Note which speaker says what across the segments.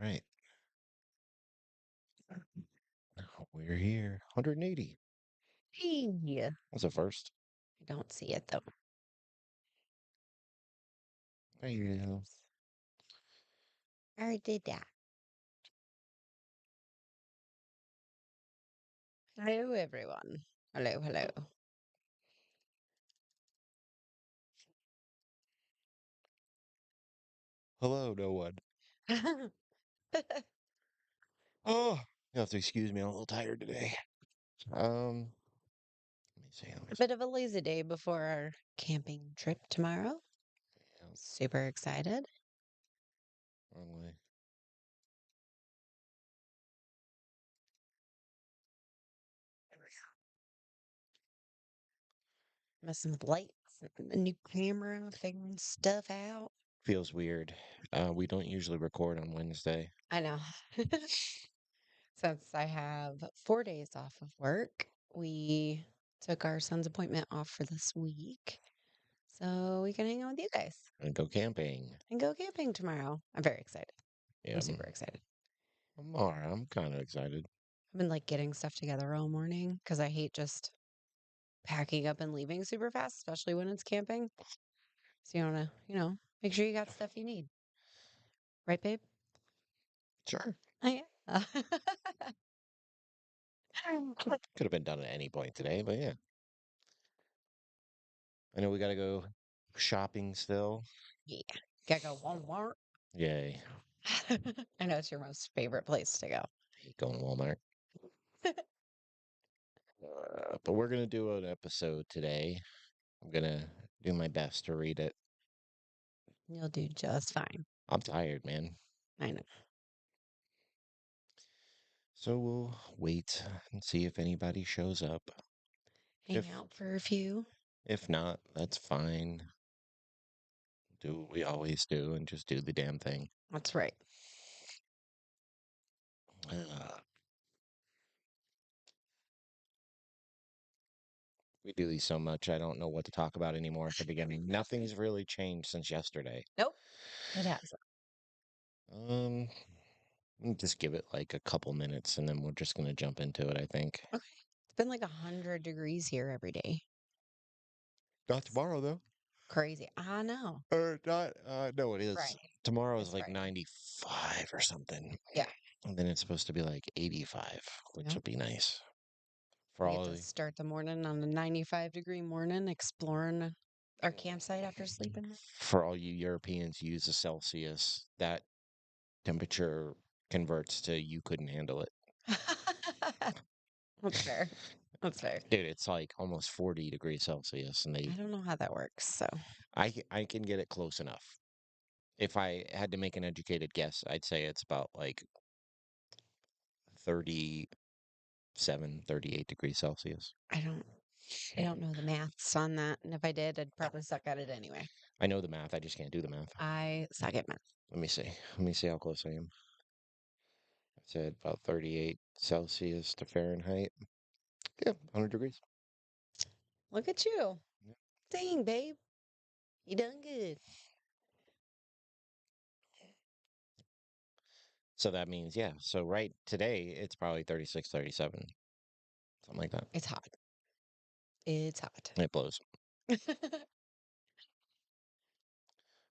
Speaker 1: Right. We're here. 180.
Speaker 2: Hey,
Speaker 1: That's a first.
Speaker 2: I don't see it though.
Speaker 1: There you go.
Speaker 2: I already did that. Hello, everyone. Hello, hello.
Speaker 1: Hello, no one. Oh, you have to excuse me. I'm a little tired today. Let me see. Let me
Speaker 2: A
Speaker 1: see.
Speaker 2: bit of a lazy day before our camping trip tomorrow.
Speaker 1: Yeah,
Speaker 2: Super excited.
Speaker 1: wrong way.
Speaker 2: Messing with lights, a new camera, figuring stuff out.
Speaker 1: Feels weird. We don't usually record on Wednesday.
Speaker 2: I know. Since I have 4 days off of work, we took our son's appointment off for this week. So we can hang out with you guys
Speaker 1: And go camping.
Speaker 2: and go camping tomorrow. I'm very excited.
Speaker 1: Yeah,
Speaker 2: I'm super excited.
Speaker 1: I'm all right. I'm kind of excited.
Speaker 2: I've been like getting stuff together all morning because I hate just packing up and leaving super fast, especially when it's camping. So you want to, make sure you got stuff you need. Right, babe?
Speaker 1: Sure.
Speaker 2: Oh, yeah.
Speaker 1: Could have been done at any point today, but yeah. I know we got to go shopping still.
Speaker 2: Yeah. Gotta go Walmart.
Speaker 1: Yay.
Speaker 2: I know it's your most favorite place to go.
Speaker 1: Hate going to Walmart. But we're going to do an episode today. I'm going to do my best to read it.
Speaker 2: You'll do just fine.
Speaker 1: I'm tired, man.
Speaker 2: I know.
Speaker 1: So we'll wait and see if anybody shows up.
Speaker 2: Hang
Speaker 1: If
Speaker 2: out for a few.
Speaker 1: if not, that's fine. Do what we always do and just do the damn thing.
Speaker 2: That's right.
Speaker 1: We do these so much, I don't know what to talk about anymore at the beginning. Nothing's really changed since yesterday.
Speaker 2: Nope. It has.
Speaker 1: Um, just give it like a couple minutes and then we're just gonna jump into it, I think.
Speaker 2: Okay. It's been like 100 degrees here every day.
Speaker 1: Not
Speaker 2: It's
Speaker 1: tomorrow though.
Speaker 2: crazy. I know.
Speaker 1: Or not no it is.
Speaker 2: Friday.
Speaker 1: Tomorrow is
Speaker 2: It's
Speaker 1: like
Speaker 2: Friday.
Speaker 1: 95 or something.
Speaker 2: Yeah.
Speaker 1: And then it's supposed to be like 85, which
Speaker 2: Yep.
Speaker 1: would be nice. For
Speaker 2: We get
Speaker 1: all
Speaker 2: to
Speaker 1: the
Speaker 2: start the morning on a 95-degree morning exploring our campsite after sleeping.
Speaker 1: for all you Europeans who use the Celsius, that temperature converts to you couldn't handle it.
Speaker 2: That's fair. That's fair.
Speaker 1: Dude, it's like almost 40 degrees Celsius and
Speaker 2: I don't know how that works. So,
Speaker 1: I can get it close enough. If I had to make an educated guess, I'd say it's about like 37, 38 degrees Celsius.
Speaker 2: I don't I don't know the maths on that. And if I did, I'd probably suck at it anyway.
Speaker 1: I know the math, I just can't do the math.
Speaker 2: I suck at math.
Speaker 1: Let me see. Let me see how close I am. I said about 38 Celsius to Fahrenheit. Yeah, 100 degrees.
Speaker 2: Look at you.
Speaker 1: Yeah.
Speaker 2: Dang, babe. You done good.
Speaker 1: So that means, yeah. So right today, it's probably 36, 37, something like that.
Speaker 2: It's hot. It's hot.
Speaker 1: It blows.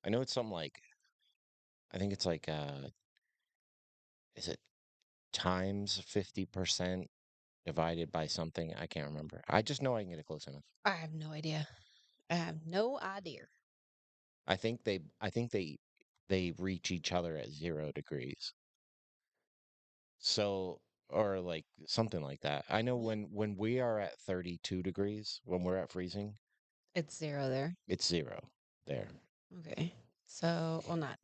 Speaker 1: I know it's something like, I think it's like, is it times 50% divided by something? I can't remember. I just know I can get it close enough.
Speaker 2: I have no idea. I have no idea.
Speaker 1: I think they reach each other at 0 degrees. So or like something like that. I know
Speaker 2: What?
Speaker 1: when we are at 32 degrees, when we're at freezing,
Speaker 2: It's zero there.
Speaker 1: it's 0 there.
Speaker 2: Okay. So, well, not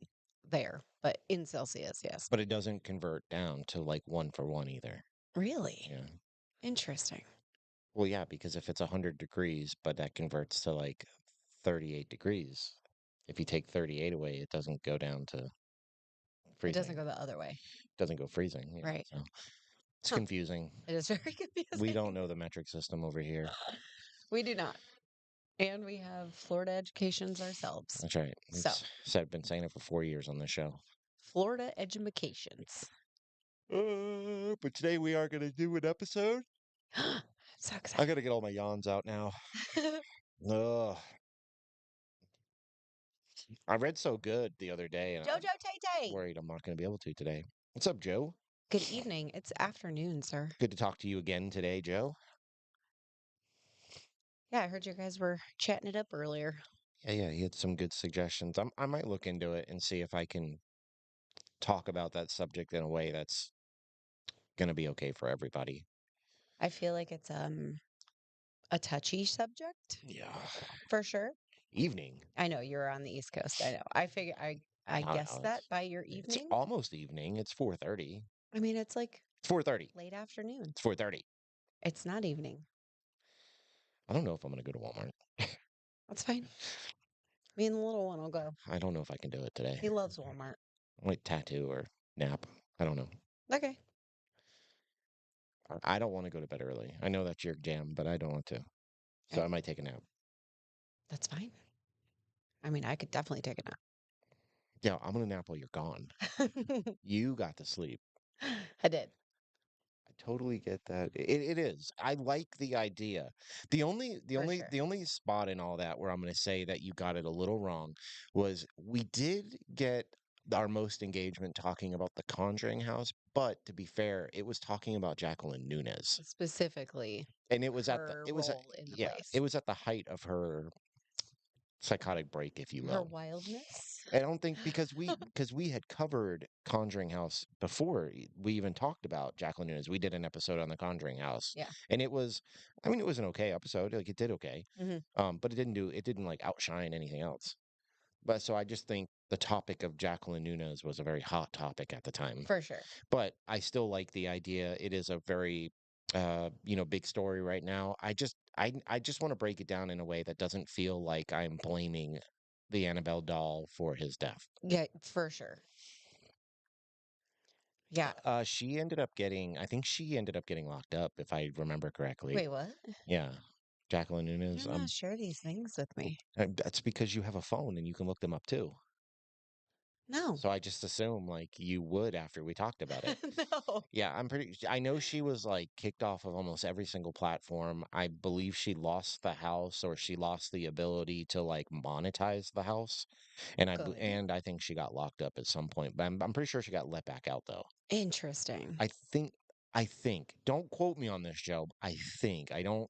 Speaker 2: there, but in Celsius, yes.
Speaker 1: But it doesn't convert down to like 1 for 1 either.
Speaker 2: Really?
Speaker 1: Yeah.
Speaker 2: Interesting.
Speaker 1: Well, yeah, because if it's 100 degrees, but that converts to like 38 degrees. If you take 38 away, it doesn't go down to
Speaker 2: It doesn't
Speaker 1: freezing.
Speaker 2: go the other way.
Speaker 1: Doesn't go freezing. Yeah.
Speaker 2: Right.
Speaker 1: So it's
Speaker 2: Huh.
Speaker 1: confusing.
Speaker 2: It is very
Speaker 1: We
Speaker 2: confusing.
Speaker 1: don't know the metric system over here.
Speaker 2: We do not. And we have Florida educations ourselves.
Speaker 1: That's right.
Speaker 2: So,
Speaker 1: We've been saying it for 4 years on this show.
Speaker 2: Florida educations.
Speaker 1: But today we are going to do an episode.
Speaker 2: So
Speaker 1: I got to
Speaker 2: excited.
Speaker 1: get all my yawns out now. Ugh. I read so good the other day, and I'm
Speaker 2: Jojo Tay Tay.
Speaker 1: worried I'm not going to be able to today. What's up, Joe?
Speaker 2: Good evening. It's afternoon, sir.
Speaker 1: Good to talk to you again today, Joe.
Speaker 2: Yeah, I heard you guys were chatting it up earlier.
Speaker 1: Yeah, he had some good suggestions. I might look into it and see if I can talk about that subject in a way that's going to be okay for everybody.
Speaker 2: I feel like it's a touchy subject
Speaker 1: Yeah.
Speaker 2: for sure.
Speaker 1: Evening.
Speaker 2: I know you're on the East Coast. I know. I
Speaker 1: I don't
Speaker 2: guessed
Speaker 1: know.
Speaker 2: that by your
Speaker 1: It's
Speaker 2: evening.
Speaker 1: almost evening. It's 4:30.
Speaker 2: I mean, it's like
Speaker 1: It's 4:30.
Speaker 2: late afternoon.
Speaker 1: It's 4:30.
Speaker 2: It's not evening.
Speaker 1: I don't know if I'm going to go to Walmart.
Speaker 2: That's fine. Me and the little one will go.
Speaker 1: I don't know if I can do it today.
Speaker 2: He loves Walmart.
Speaker 1: I might tattoo or nap. I don't know.
Speaker 2: Okay,
Speaker 1: I don't want to go to bed early. I know that's your jam, but I don't want to. So I
Speaker 2: I,
Speaker 1: might take a nap.
Speaker 2: that's fine. I mean, I could definitely take a
Speaker 1: Yeah, I'm going to nap while you're gone.
Speaker 2: nap.
Speaker 1: You got to sleep.
Speaker 2: I did,
Speaker 1: I totally get that. It is. I like the idea. The only the
Speaker 2: for
Speaker 1: only
Speaker 2: sure.
Speaker 1: the only spot in all that where I'm going to say that you got it a little wrong was we did get our most engagement talking about the Conjuring house, but to be fair, it was talking about Jacqueline Nunez.
Speaker 2: Specifically,
Speaker 1: And it was at the
Speaker 2: her
Speaker 1: it was at
Speaker 2: role in the
Speaker 1: yeah, it
Speaker 2: place,
Speaker 1: was at the height of her psychotic break, if you
Speaker 2: her
Speaker 1: will.
Speaker 2: wildness.
Speaker 1: I don't think because we had covered Conjuring House before we even talked about Jacqueline Nunes. We did an episode on the Conjuring House,
Speaker 2: Yeah.
Speaker 1: and it was, I mean, it was an okay episode. Like it did okay,
Speaker 2: Hmm.
Speaker 1: but it didn't like outshine anything else. But so I just think the topic of Jacqueline Nunes was a very hot topic at the time.
Speaker 2: For sure.
Speaker 1: But I still like the idea. It is a very big story right now. I just want to break it down in a way that doesn't feel like I'm blaming the Annabelle doll for his death.
Speaker 2: Yeah, for sure. Yeah.
Speaker 1: I think she ended up getting locked up, if I remember correctly.
Speaker 2: Wait, what?
Speaker 1: Yeah. Jacqueline
Speaker 2: You
Speaker 1: Nunes.
Speaker 2: do not share these things with me.
Speaker 1: That's because you have a phone and you can look them up too.
Speaker 2: No.
Speaker 1: So I just assume like you would after we talked about it.
Speaker 2: No.
Speaker 1: Yeah, I know she was like kicked off of almost every single platform. I believe she lost the house or she lost the ability to like monetize the house.
Speaker 2: Good.
Speaker 1: And I think she got locked up at some point, but I'm pretty sure she got let back out though.
Speaker 2: Interesting.
Speaker 1: I think don't quote me on this, Joe. I don't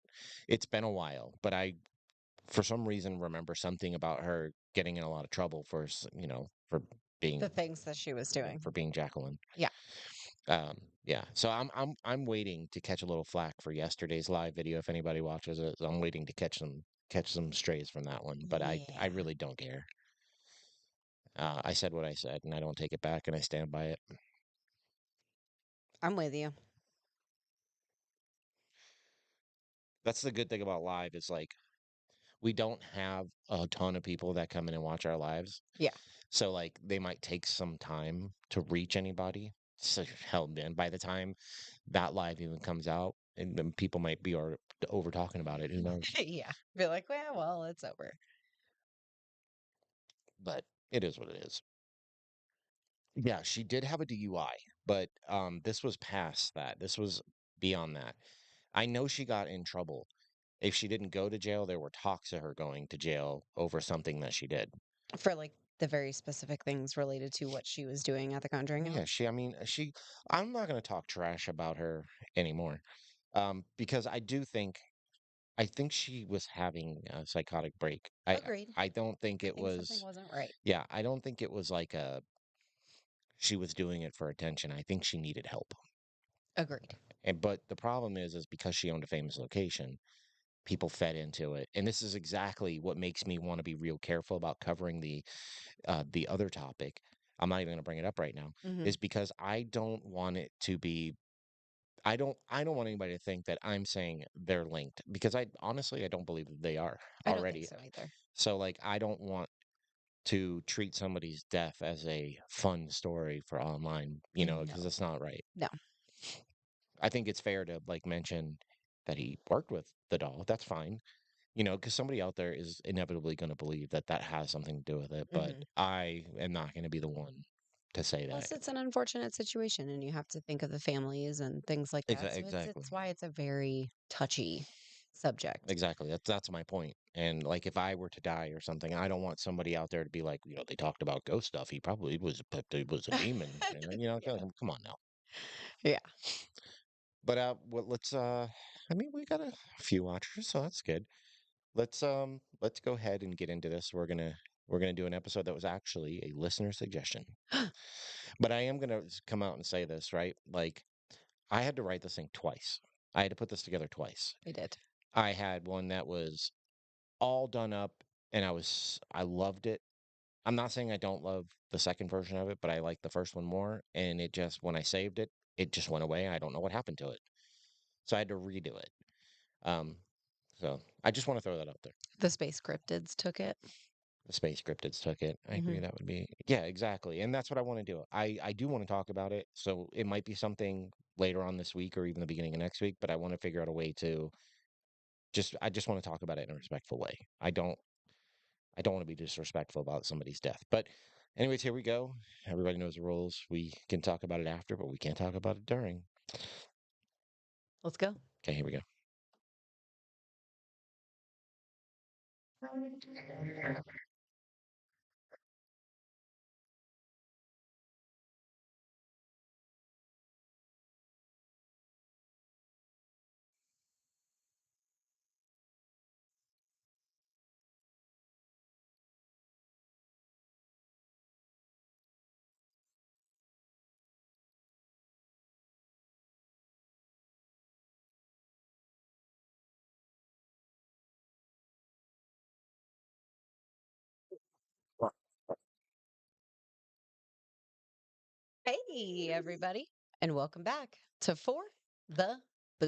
Speaker 1: it's been a while, but I for some reason remember something about her getting in a lot of trouble for for
Speaker 2: The
Speaker 1: being
Speaker 2: things that she was doing.
Speaker 1: for being Jacqueline.
Speaker 2: Yeah.
Speaker 1: Yeah. So I'm waiting to catch a little flack for yesterday's live video if anybody watches it. So I'm waiting to catch some strays from that one, but I
Speaker 2: Yeah.
Speaker 1: really don't care. I said what I said and I don't take it back and I stand by it.
Speaker 2: I'm with you.
Speaker 1: That's the good thing about live is like we don't have a ton of people that come in and watch our lives.
Speaker 2: Yeah.
Speaker 1: So like they might take some time to reach anybody. So hell, then by the time that live even comes out, and then people might be over talking about it. Who knows?
Speaker 2: Yeah. Be like, well, it's over.
Speaker 1: But it is what it is. Yeah, she did have a DUI, but this was past that. This was beyond that. I know she got in trouble. If she didn't go to jail, there were talks of her going to jail over something that she did.
Speaker 2: For like the very specific things related to what she was doing at the Conjuring
Speaker 1: Yeah,
Speaker 2: house.
Speaker 1: I mean, I'm not going to talk trash about her anymore. Because I think she was having a psychotic break.
Speaker 2: Agreed.
Speaker 1: I don't think
Speaker 2: I
Speaker 1: it
Speaker 2: think something
Speaker 1: was,
Speaker 2: wasn't right.
Speaker 1: yeah, I don't think it was like she was doing it for attention. I think she needed help.
Speaker 2: Agreed.
Speaker 1: But the problem is because she owned a famous location, people fed into it. And this is exactly what makes me want to be real careful about covering the other topic. I'm not even going to bring it up right now,
Speaker 2: Hmm.
Speaker 1: is because I don't want it to be I don't want anybody to think that I'm saying they're linked because I honestly I don't believe that they are
Speaker 2: I don't think
Speaker 1: already.
Speaker 2: so either.
Speaker 1: So like I don't want to treat somebody's death as a fun story for online, because
Speaker 2: No.
Speaker 1: it's not right.
Speaker 2: No.
Speaker 1: I think it's fair to like mention that he worked with the doll. That's fine. Because somebody out there is inevitably going to believe that that has something to do with it, but
Speaker 2: Hmm.
Speaker 1: I am not going to be the one to say that.
Speaker 2: Plus, it's an unfortunate situation, and you have to think of the families and things like that. So
Speaker 1: Exactly.
Speaker 2: it's why it's a very touchy subject.
Speaker 1: Exactly. That's my point. And like, if I were to die or something, I don't want somebody out there to be like, they talked about ghost stuff. He probably was a demon.
Speaker 2: Yeah.
Speaker 1: Come on now.
Speaker 2: Yeah.
Speaker 1: But let's I mean, we got a few watchers, so that's good. Let's go ahead and get into this. We're gonna do an episode that was actually a listener suggestion. But I am gonna come out and say this, right? Like, I had to write this thing twice. I had to put this together twice.
Speaker 2: We did.
Speaker 1: I had one that was all done up, and I loved it. I'm not saying I don't love the second version of it, but I like the first one more. And it just, when I saved it, it just went away. I don't know what happened to it. So I had to redo it. Um, so I just want to throw that out there.
Speaker 2: The space cryptids took it.
Speaker 1: The space cryptids took it. I
Speaker 2: Hmm.
Speaker 1: agree that would be, yeah, exactly. And that's what I want to do. I do want to talk about it. So it might be something later on this week or even the beginning of next week, but I want to figure out a way to I just want to talk about it in a respectful way. I don't want to be disrespectful about somebody's death. But anyways, here we go. Everybody knows the rules. We can talk about it after, but we can't talk about it during.
Speaker 2: Let's go.
Speaker 1: Okay, here we go.
Speaker 2: Hey, everybody, and welcome back to For the
Speaker 1: For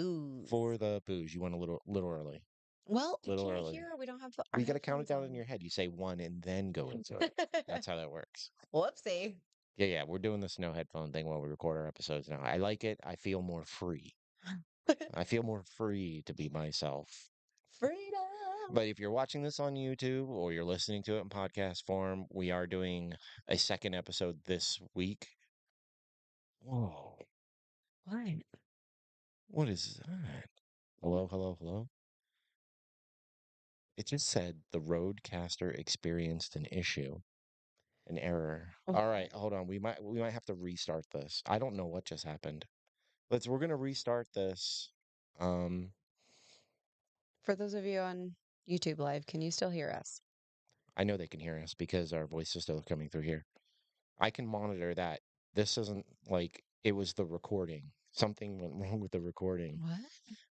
Speaker 2: Booze.
Speaker 1: the booze, you went a little early.
Speaker 2: Well, you
Speaker 1: Little
Speaker 2: can't
Speaker 1: early.
Speaker 2: hear. We don't have our
Speaker 1: Well, you got to count it
Speaker 2: headphones
Speaker 1: down in
Speaker 2: on.
Speaker 1: your head. You say one and then go into it. That's how that works.
Speaker 2: Whoopsie.
Speaker 1: Yeah, yeah. We're doing this no headphone thing while we record our episodes now. I like it. I feel more free. I feel more free to be myself.
Speaker 2: Freedom.
Speaker 1: But if you're watching this on YouTube or you're listening to it in podcast form, we are doing a second episode this week. Whoa,
Speaker 2: What?
Speaker 1: what is that? Hello, hello, hello. It just said the roadcaster experienced an issue, an error.
Speaker 2: Oh,
Speaker 1: All right, hold on. We might have to restart this. I don't know what just happened. We're gonna restart this. Um,
Speaker 2: for those of you on YouTube Live, can you still hear us?
Speaker 1: I know they can hear us because our voice is still coming through here. I can monitor that. This isn't like it was the recording. Something went wrong with the recording.
Speaker 2: What?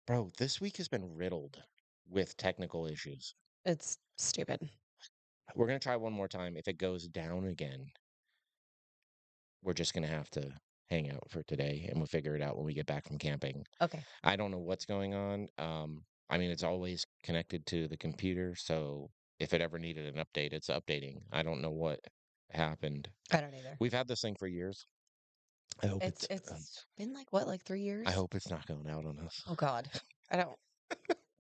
Speaker 1: Bro, this week has been riddled with technical issues.
Speaker 2: It's stupid.
Speaker 1: We're going to try one more time. If it goes down again, we're just going to have to hang out for today and we'll figure it out when we get back from camping.
Speaker 2: Okay.
Speaker 1: I don't know what's going on. I mean, it's always connected to the computer. So if it ever needed an update, it's updating. I don't know what happened.
Speaker 2: I don't either.
Speaker 1: We've had this thing for years. I hope
Speaker 2: It's
Speaker 1: it's,
Speaker 2: it's been like what, like 3 years?
Speaker 1: I hope it's not going out on us.
Speaker 2: Oh God. I don't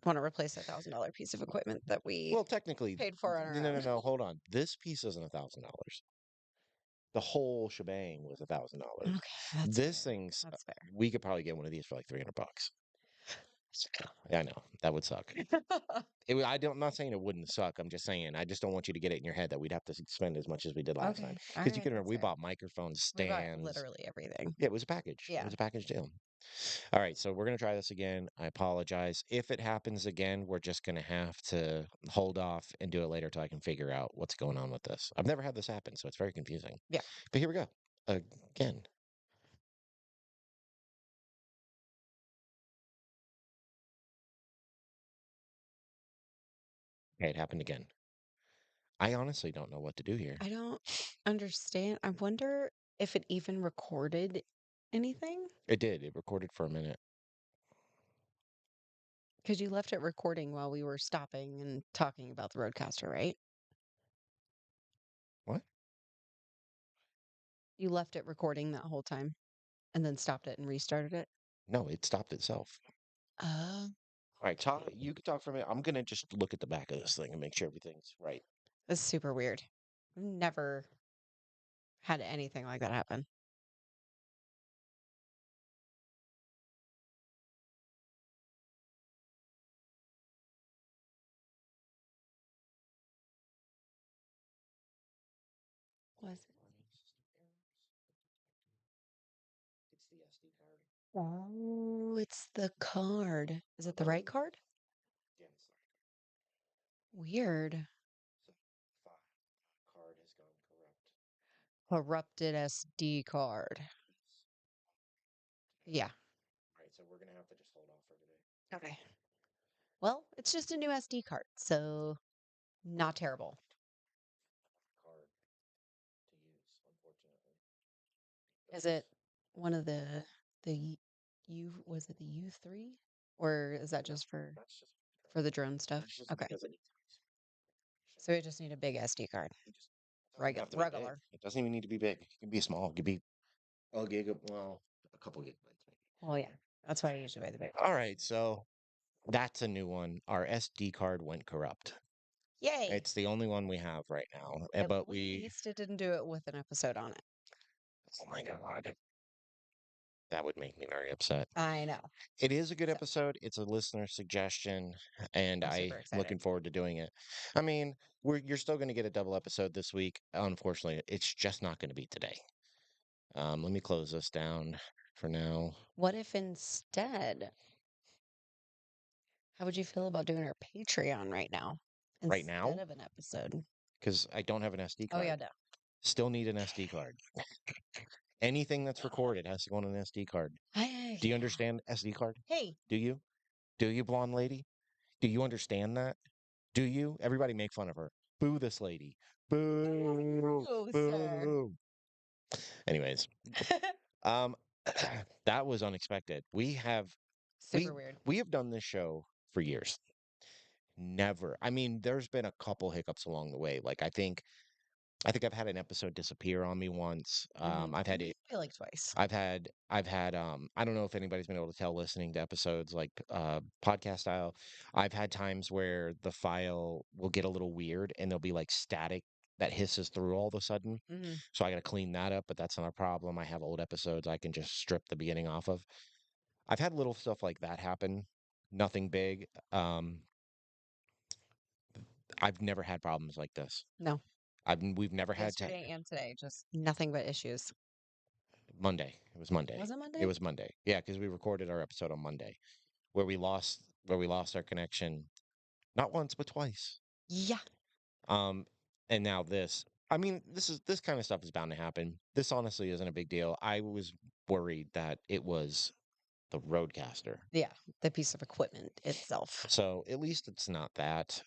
Speaker 2: want to replace $1,000 piece of equipment that we
Speaker 1: Well, technically,
Speaker 2: paid for on
Speaker 1: no,
Speaker 2: our
Speaker 1: no, no,
Speaker 2: own.
Speaker 1: no. Hold on. This piece isn't $1,000. The whole shebang was $1,000.
Speaker 2: Okay, that's
Speaker 1: This
Speaker 2: fair.
Speaker 1: thing's
Speaker 2: That's
Speaker 1: we could probably get one of these for like $300. Yeah, I know that would suck.
Speaker 2: fair.
Speaker 1: I'm not saying it wouldn't suck. I'm just saying I just don't want you to get it in your head that we'd have to spend as much as we did last time.
Speaker 2: Okay. All
Speaker 1: Because you
Speaker 2: right,
Speaker 1: can remember
Speaker 2: that's
Speaker 1: we
Speaker 2: fair.
Speaker 1: bought microphones,
Speaker 2: We bought
Speaker 1: stands.
Speaker 2: literally everything.
Speaker 1: Yeah, it was a package. It
Speaker 2: Yeah.
Speaker 1: was a package deal. All right, so we're gonna try this again. I apologize. If it happens again, we're just gonna have to hold off and do it later till I can figure out what's going on with this. I've never had this happen, so it's very confusing.
Speaker 2: Yeah.
Speaker 1: But here we go. Again. Okay, it happened again. I honestly don't know what to do here.
Speaker 2: I don't understand. I wonder if it even recorded anything
Speaker 1: It did. It recorded for a minute.
Speaker 2: because you left it recording while we were stopping and talking about the roadcaster, right?
Speaker 1: What?
Speaker 2: You left it recording that whole time and then stopped it and restarted it.
Speaker 1: No, it stopped itself.
Speaker 2: Uh,
Speaker 1: All right, talk. You can talk for a minute. I'm gonna just look at the back of this thing and make sure everything's right.
Speaker 2: that's super weird. I've never had anything like that happen. Was it?
Speaker 1: It's the SD card.
Speaker 2: Oh, it's the card. Is it the right card?
Speaker 1: Yeah, it's the right
Speaker 2: Weird.
Speaker 1: card. So, card has gone corrupt.
Speaker 2: Corrupted SD card. Yeah.
Speaker 1: All right, so we're gonna have to just hold off for today.
Speaker 2: Okay. Well, it's just a new SD card, so not terrible.
Speaker 1: Card to use, unfortunately.
Speaker 2: Is it one of the was it the U3? Or is that
Speaker 1: No,
Speaker 2: just
Speaker 1: that's just
Speaker 2: for the drone stuff?
Speaker 1: that's just
Speaker 2: Okay.
Speaker 1: because it needs to be
Speaker 2: So we just need a big SD card.
Speaker 1: it just it doesn't even have to be big.
Speaker 2: Regular.
Speaker 1: It doesn't even need to be big. It can be small. It could be a gig of, well, a couple gigabytes maybe.
Speaker 2: Well, yeah. That's why I usually buy the big.
Speaker 1: All right, so that's a new one. Our SD card went corrupt.
Speaker 2: Yay.
Speaker 1: It's the only one we have right now.
Speaker 2: At
Speaker 1: But
Speaker 2: least it didn't do it with an episode on it.
Speaker 1: oh my God, that would make me very upset.
Speaker 2: I know.
Speaker 1: It is a good
Speaker 2: So
Speaker 1: episode. It's a listener suggestion, and
Speaker 2: I'm super
Speaker 1: I'm
Speaker 2: excited.
Speaker 1: looking forward to doing it. I mean, you're still going to get a double episode this week. Unfortunately, it's just not going to be today. Let me close this down for now.
Speaker 2: What if instead, how would you feel about doing our Patreon right now
Speaker 1: Right
Speaker 2: instead
Speaker 1: now,
Speaker 2: of an episode?
Speaker 1: because I don't have an SD
Speaker 2: Oh, yeah,
Speaker 1: card.
Speaker 2: no.
Speaker 1: Still need an SD card. Anything that's recorded has to go on an SD card. Do you
Speaker 2: Yeah.
Speaker 1: understand SD card?
Speaker 2: Hey,
Speaker 1: Do you? Do you, blonde lady? Do you understand that? Do you? Everybody make fun of her. Boo this lady. Boo.
Speaker 2: oh, sir.
Speaker 1: Boo. Anyways, um that was unexpected. We
Speaker 2: Super weird.
Speaker 1: we have done this show for years. Never. I mean, there's been a couple hiccups along the way. Like I think I've had an episode disappear on me once. I've had
Speaker 2: I
Speaker 1: it
Speaker 2: feel like twice.
Speaker 1: I've had I don't know if anybody's been able to tell listening to episodes like podcast style. I've had times where the file will get a little weird and there'll be like static that hisses through all of a sudden.
Speaker 2: Hmm.
Speaker 1: So I got to clean that up, but that's not a problem. I have old episodes I can just strip the beginning off of. I've had little stuff like that happen. Nothing big. I've never had problems like this.
Speaker 2: No,
Speaker 1: We've never had to
Speaker 2: yesterday and today, just nothing but issues.
Speaker 1: Monday. It was Monday.
Speaker 2: Was it
Speaker 1: It
Speaker 2: Monday?
Speaker 1: was Monday. Yeah, because we recorded our episode on Monday where we lost our connection not once but twice.
Speaker 2: Yeah.
Speaker 1: Um, and now this. I mean, this kind of stuff is bound to happen. This honestly isn't a big deal. I was worried that it was the Roadcaster.
Speaker 2: Yeah. The piece of equipment itself.
Speaker 1: So at least it's not that.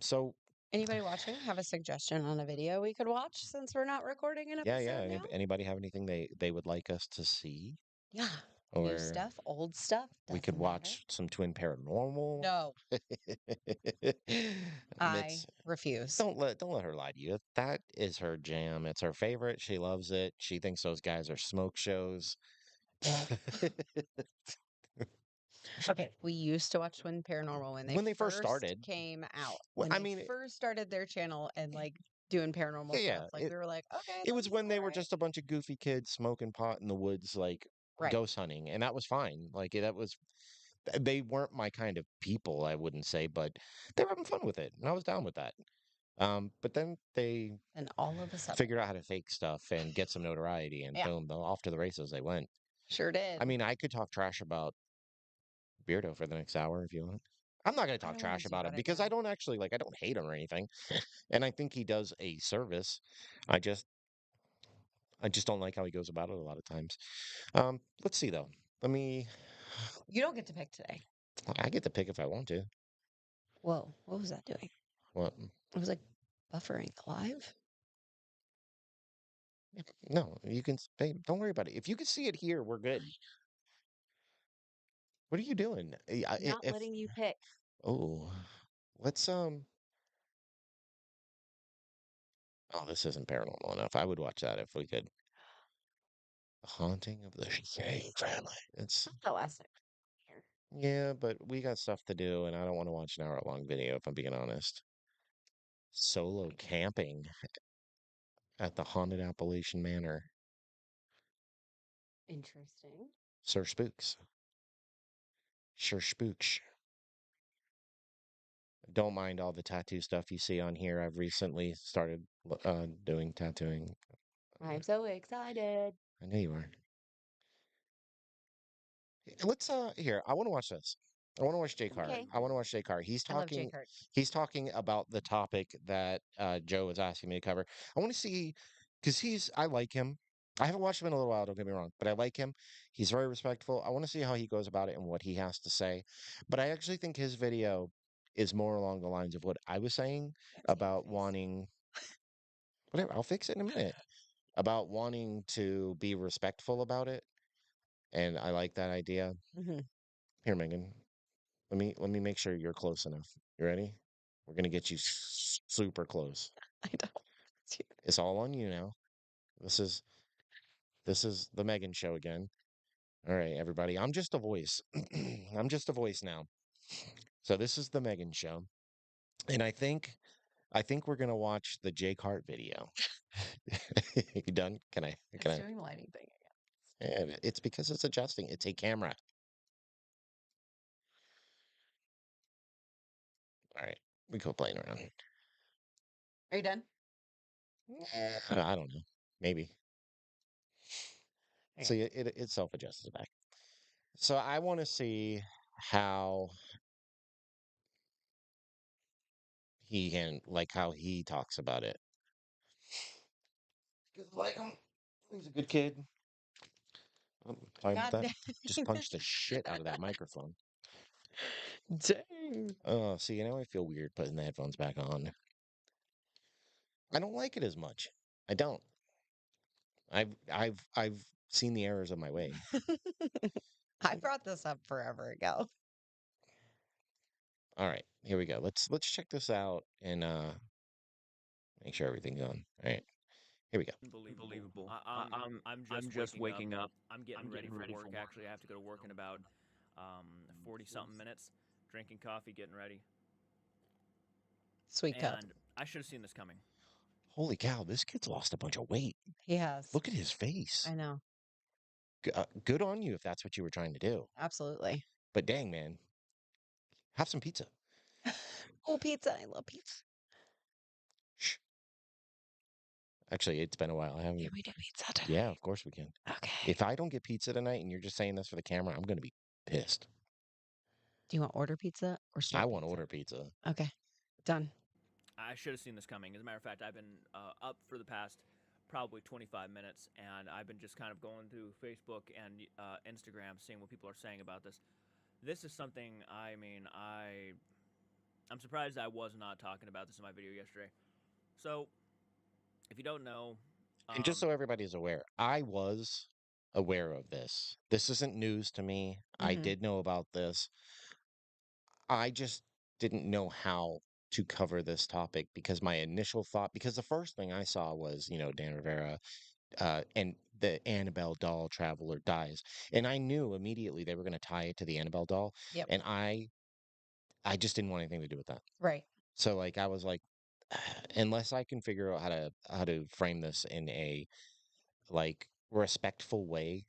Speaker 1: So
Speaker 2: Anybody watching have a suggestion on a video we could watch since we're not recording an
Speaker 1: yeah, yeah.
Speaker 2: episode now?
Speaker 1: Anybody have anything they would like us to see?
Speaker 2: Yeah. New
Speaker 1: Or
Speaker 2: stuff, old stuff,
Speaker 1: we could
Speaker 2: doesn't matter.
Speaker 1: watch some Twin Paranormal.
Speaker 2: No, I
Speaker 1: Mitz,
Speaker 2: refuse.
Speaker 1: don't let her lie to you. That is her jam. It's her favorite. She loves it. She thinks those guys are smoke shows.
Speaker 2: Okay. We used to watch Twin Paranormal when they
Speaker 1: When they first
Speaker 2: first
Speaker 1: started,
Speaker 2: came out.
Speaker 1: well,
Speaker 2: When
Speaker 1: I
Speaker 2: they
Speaker 1: mean,
Speaker 2: first started their channel and like doing paranormal
Speaker 1: yeah,
Speaker 2: stuff.
Speaker 1: yeah.
Speaker 2: Like we were like, okay,
Speaker 1: It
Speaker 2: this
Speaker 1: was
Speaker 2: is
Speaker 1: when
Speaker 2: all
Speaker 1: they were
Speaker 2: right.
Speaker 1: just a bunch of goofy kids smoking pot in the woods, like
Speaker 2: Right.
Speaker 1: ghost hunting, and that was fine. Like that was they weren't my kind of people, I wouldn't say, but they were having fun with it, and I was down with that. But then they
Speaker 2: And all of a sudden,
Speaker 1: figured out how to fake stuff and get some notoriety, and
Speaker 2: yeah,
Speaker 1: boom, off to the races they went.
Speaker 2: sure
Speaker 1: I
Speaker 2: did.
Speaker 1: mean, I could talk trash about Beardo for the next hour if you want. I'm not going to
Speaker 2: I
Speaker 1: talk
Speaker 2: don't want to
Speaker 1: trash
Speaker 2: do
Speaker 1: about him
Speaker 2: that
Speaker 1: because I
Speaker 2: again.
Speaker 1: don't actually like, I don't hate him or anything. And I think he does a service. I just, I just don't like how he goes about it a lot of times. Let's see though. Let me,
Speaker 2: You don't get to pick today.
Speaker 1: I get to pick if I want to.
Speaker 2: Whoa, what was that doing?
Speaker 1: What?
Speaker 2: It was like buffering live.
Speaker 1: No, you can, babe, don't worry about it. If you can see it here, we're good. What are you doing?
Speaker 2: Not
Speaker 1: If,
Speaker 2: letting you pick.
Speaker 1: oh, let's, oh, this isn't paranormal enough. I would watch that if we could. The Haunting of the Shane family. It's
Speaker 2: Not the last time here.
Speaker 1: yeah, but we got stuff to do, and I don't want to watch an hour-long video if I'm being honest. Solo camping. at the haunted Appalachian Manor.
Speaker 2: Interesting.
Speaker 1: Sir Spooks. Sure Spooks. Don't mind all the tattoo stuff you see on here. I've recently started doing tattooing.
Speaker 2: I'm so excited.
Speaker 1: I know you are. Let's here. I want to watch this. I want to watch Jay Carr.
Speaker 2: Okay.
Speaker 1: I want to watch Jay Carr.
Speaker 2: I love Jake Hart.
Speaker 1: He's talking about the topic that Joe was asking me to cover. I want to see because I like him. I haven't watched him in a little while, don't get me wrong, but I like him. He's very respectful. I want to see how he goes about it and what he has to say. But I actually think his video is more along the lines of what I was saying
Speaker 2: Can't see your
Speaker 1: about
Speaker 2: face.
Speaker 1: wanting whatever, I'll fix it in a minute. About wanting to be respectful about it. And I like that idea.
Speaker 2: Hmm.
Speaker 1: Here, Megan. Let me make sure you're close enough. You ready? We're gonna get you super close.
Speaker 2: I don't see
Speaker 1: It's all on you now. This is this is the Megan show again. All right, everybody. I'm just a voice. I'm just a voice now. So this is the Megan show, and I think we're gonna watch the Jake Hart video. You done? Can I? Can
Speaker 2: it's
Speaker 1: I?
Speaker 2: doing the lighting thing
Speaker 1: It's because it's adjusting. It's a camera. All right, we go playing around.
Speaker 2: Are you done?
Speaker 1: I don't know. Maybe. So
Speaker 2: Okay.
Speaker 1: it self adjusts back. So I want to see how how he talks about it. 'Cause, like he's a good kid. I'm fine with
Speaker 2: God
Speaker 1: that.
Speaker 2: dang.
Speaker 1: Just punch the shit out of that microphone.
Speaker 2: Dang.
Speaker 1: Oh, see, now I feel weird putting the headphones back on. I don't like it as much. I don't. I've seen the errors of my way.
Speaker 2: I brought this up forever ago.
Speaker 1: All right, here we go. Let's check this out and make sure everything's on. All right, here we go.
Speaker 3: Unbelievable. I'm just waking up. I'm getting ready for work. Actually, I have to go to work in about 40 something minutes. Drinking coffee, getting ready.
Speaker 2: Sweet cup.
Speaker 3: And I should have seen this coming.
Speaker 1: Holy cow, this kid's lost a bunch of weight.
Speaker 2: He has.
Speaker 1: Look at his face.
Speaker 2: I know.
Speaker 1: Good on you if that's what you were trying to do.
Speaker 2: Absolutely.
Speaker 1: But dang, man, have some pizza.
Speaker 2: Oh, pizza. I love pizza.
Speaker 1: Shh. Actually, it's been a while. I
Speaker 2: Can
Speaker 1: haven't.
Speaker 2: we do pizza tonight?
Speaker 1: Yeah, of course we can.
Speaker 2: Okay.
Speaker 1: If I don't get pizza tonight and you're just saying this for the camera, I'm going to be pissed.
Speaker 2: Do you want order pizza or
Speaker 1: I
Speaker 2: straight
Speaker 1: want to
Speaker 2: pizza?
Speaker 1: order pizza.
Speaker 2: Okay. Done.
Speaker 3: I should have seen this coming. As a matter of fact, I've been up for the past probably 25 minutes, and I've been just kind of going through Facebook and Instagram, seeing what people are saying about this. This is something. I'm surprised I was not talking about this in my video yesterday. So, if you don't know,
Speaker 1: And just
Speaker 3: um,
Speaker 1: so everybody's aware, I was aware of this. This isn't news to me. I
Speaker 2: Hmm.
Speaker 1: did know about this. I just didn't know how to cover this topic because my initial thought, because the first thing I saw was, Dan Rivera and the Annabelle doll traveler dies. And I knew immediately they were going to tie it to the Annabelle doll.
Speaker 2: Yep.
Speaker 1: And I just didn't want anything to do with that.
Speaker 2: Right.
Speaker 1: So like I was like, unless I can figure out how to frame this in a like respectful way,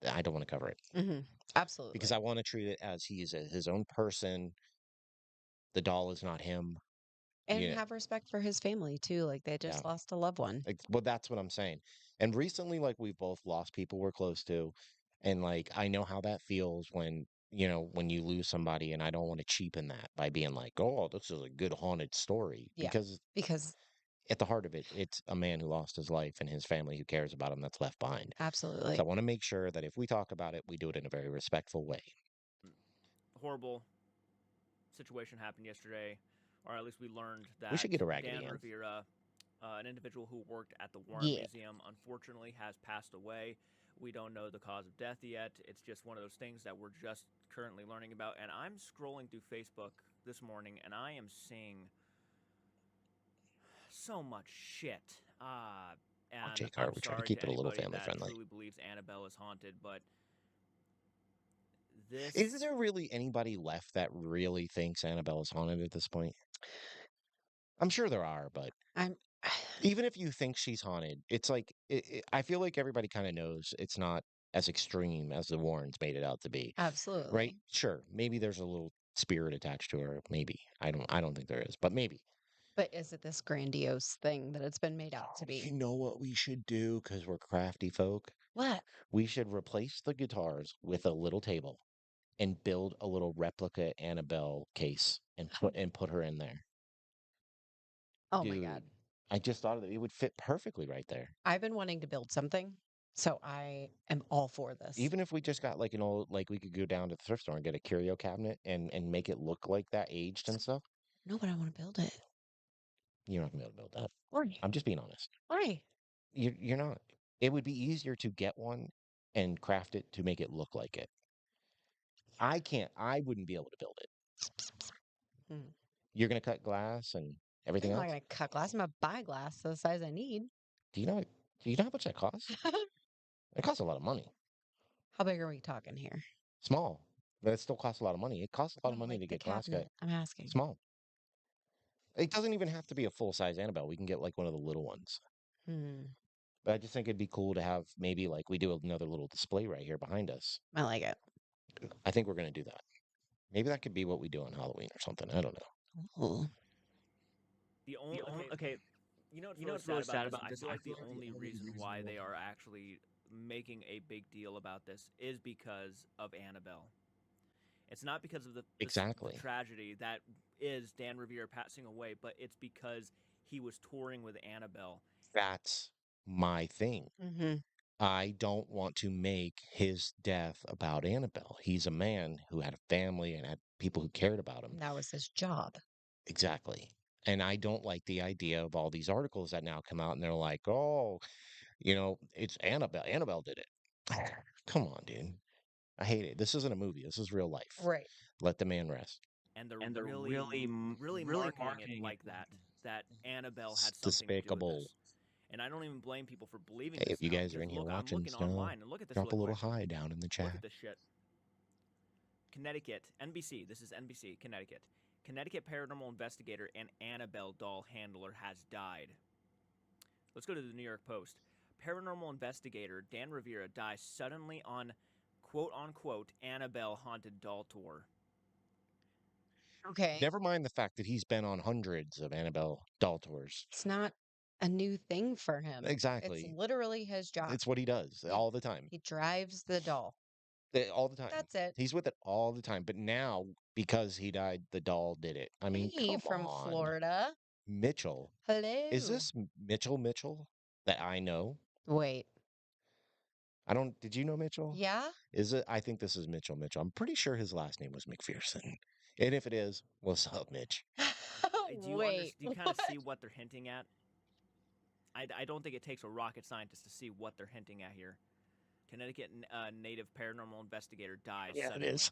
Speaker 1: I don't want to cover it
Speaker 2: Hmm.
Speaker 1: because
Speaker 2: Absolutely.
Speaker 1: I want to treat it as he's his own person. The doll is not him.
Speaker 2: And
Speaker 1: Yeah,
Speaker 2: have respect for his family too. Like they
Speaker 1: yeah.
Speaker 2: just lost a loved one.
Speaker 1: Like, well, that's what I'm saying. And recently, like we've both lost people we're close to, and like I know how that feels when you lose somebody, and I don't want to cheapen that by being like, oh, this is a good haunted story
Speaker 2: Yeah.
Speaker 1: because
Speaker 2: Because
Speaker 1: at the heart of it, it's a man who lost his life and his family who cares about him that's left behind. So
Speaker 2: absolutely.
Speaker 1: I want to make sure that if we talk about it, we do it in a very respectful way.
Speaker 3: horrible situation happened yesterday, or at least we learned
Speaker 1: We
Speaker 3: that
Speaker 1: should get a Raggedy
Speaker 3: Dan
Speaker 1: Ann.
Speaker 3: Rivera, an individual who worked at the Warren
Speaker 2: Yeah.
Speaker 3: Museum, unfortunately has passed away. We don't know the cause of death yet. It's just one of those things that we're just currently learning about. And I'm scrolling through Facebook this morning, and I am seeing so much shit.
Speaker 1: Oh,
Speaker 3: And
Speaker 1: Jake
Speaker 3: I'm
Speaker 1: Hart, we try to
Speaker 3: sorry
Speaker 1: keep
Speaker 3: to
Speaker 1: it a little
Speaker 3: anybody
Speaker 1: family
Speaker 3: that
Speaker 1: friendly.
Speaker 3: truly believes Annabelle is haunted, but
Speaker 1: Is
Speaker 3: this
Speaker 1: there really anybody left that really thinks Annabelle is haunted at this point? I'm sure there are, but
Speaker 2: I'm
Speaker 1: Even if you think she's haunted, it's like I feel like everybody kind of knows it's not as extreme as the Warrens made it out to be, right?
Speaker 2: Absolutely.
Speaker 1: Sure, maybe there's a little spirit attached to her. Maybe I don't think there is, but maybe.
Speaker 2: But is it this grandiose thing that it's been made out to
Speaker 1: You
Speaker 2: be?
Speaker 1: know what we should do because we're crafty folk?
Speaker 2: What?
Speaker 1: We should replace the guitars with a little table and build a little replica Annabelle case and put her in there.
Speaker 2: Oh my God.
Speaker 1: Dude, I just thought of it. It would fit perfectly right there.
Speaker 2: I've been wanting to build something, so I am all for this.
Speaker 1: Even if we just got like an old, like we could go down to the thrift store and get a curio cabinet and make it look like that aged and stuff.
Speaker 2: No, but I want to build it.
Speaker 1: You're not gonna be able to build that.
Speaker 2: Why?
Speaker 1: I'm just being honest.
Speaker 2: Why?
Speaker 1: You're not. It would be easier to get one and craft it to make it look like it. I can't. I wouldn't be able to build it.
Speaker 2: Hmm.
Speaker 1: You're gonna cut glass and
Speaker 2: I'm
Speaker 1: everything
Speaker 2: not
Speaker 1: else.
Speaker 2: gonna cut glass. I'm gonna buy glass the size I need.
Speaker 1: Do you know? Do you know how much that costs? It costs a lot of money.
Speaker 2: How big are we talking here?
Speaker 1: Small, but it still costs a lot of money. It costs a lot
Speaker 2: No,
Speaker 1: of money
Speaker 2: like
Speaker 1: to
Speaker 2: the
Speaker 1: get glass cut.
Speaker 2: cabinet. I'm asking.
Speaker 1: Small. It doesn't even have to be a full size Annabelle. We can get like one of the little ones.
Speaker 2: Hmm.
Speaker 1: But I just think it'd be cool to have maybe like we do another little display right here behind us.
Speaker 2: I like it.
Speaker 1: I think we're gonna do that. Maybe that could be what we do on Halloween or something. I don't know.
Speaker 2: Ooh.
Speaker 3: The only okay, you know what's really sad about this? I feel like the only reason why they are actually making a big deal about this is because of Annabelle. It's not because of the
Speaker 1: Exactly.
Speaker 3: tragedy that is Dan Revere passing away, but it's because he was touring with Annabelle.
Speaker 1: That's my thing.
Speaker 2: Mm-hmm.
Speaker 1: I don't want to make his death about Annabelle. He's a man who had a family and had people who cared about him.
Speaker 2: That was his job.
Speaker 1: Exactly. And I don't like the idea of all these articles that now come out and they're like, oh, it's Annabelle. Annabelle did it. Come on, dude. I hate it. This isn't a movie. This is real life.
Speaker 2: Right.
Speaker 1: Let the man rest.
Speaker 3: And they're really marketing it like that Annabelle
Speaker 1: It's
Speaker 3: had something to do with
Speaker 1: despicable.
Speaker 3: this. And I don't even blame people for believing
Speaker 1: Hey,
Speaker 3: this
Speaker 1: if you
Speaker 3: now
Speaker 1: guys are
Speaker 3: because
Speaker 1: in here
Speaker 3: look, I'm
Speaker 1: watching,
Speaker 3: looking online and look at this
Speaker 1: drop a
Speaker 3: real
Speaker 1: little
Speaker 3: quick.
Speaker 1: hi down in the
Speaker 3: Look
Speaker 1: chat.
Speaker 3: at this shit. Connecticut, NBC. This is NBC, Connecticut. Connecticut paranormal investigator and Annabelle doll handler has died. Let's go to the New York Post. Paranormal investigator Dan Rivera dies suddenly on quote unquote Annabelle haunted doll tour.
Speaker 2: Okay.
Speaker 1: Never mind the fact that he's been on hundreds of Annabelle doll tours.
Speaker 2: It's not a new thing for him. It's
Speaker 1: Exactly.
Speaker 2: literally his job.
Speaker 1: It's what he does all the time.
Speaker 2: He drives the doll.
Speaker 1: All the time.
Speaker 2: That's it.
Speaker 1: He's with it all the time. But now, because he died, the doll did it. I mean,
Speaker 2: Hey,
Speaker 1: come
Speaker 2: from
Speaker 1: on.
Speaker 2: Florida.
Speaker 1: Mitchell.
Speaker 2: Hello.
Speaker 1: Is this Mitchell that I know?
Speaker 2: Wait.
Speaker 1: Did you know Mitchell?
Speaker 2: Yeah?
Speaker 1: Is it? I think this is Mitchell. I'm pretty sure his last name was McPherson. And if it is, what's up, Mitch?
Speaker 2: Wait.
Speaker 3: Do you kind of see what they're hinting at? I don't think it takes a rocket scientist to see what they're hinting at here. Connecticut native paranormal investigator dies suddenly.
Speaker 1: It is.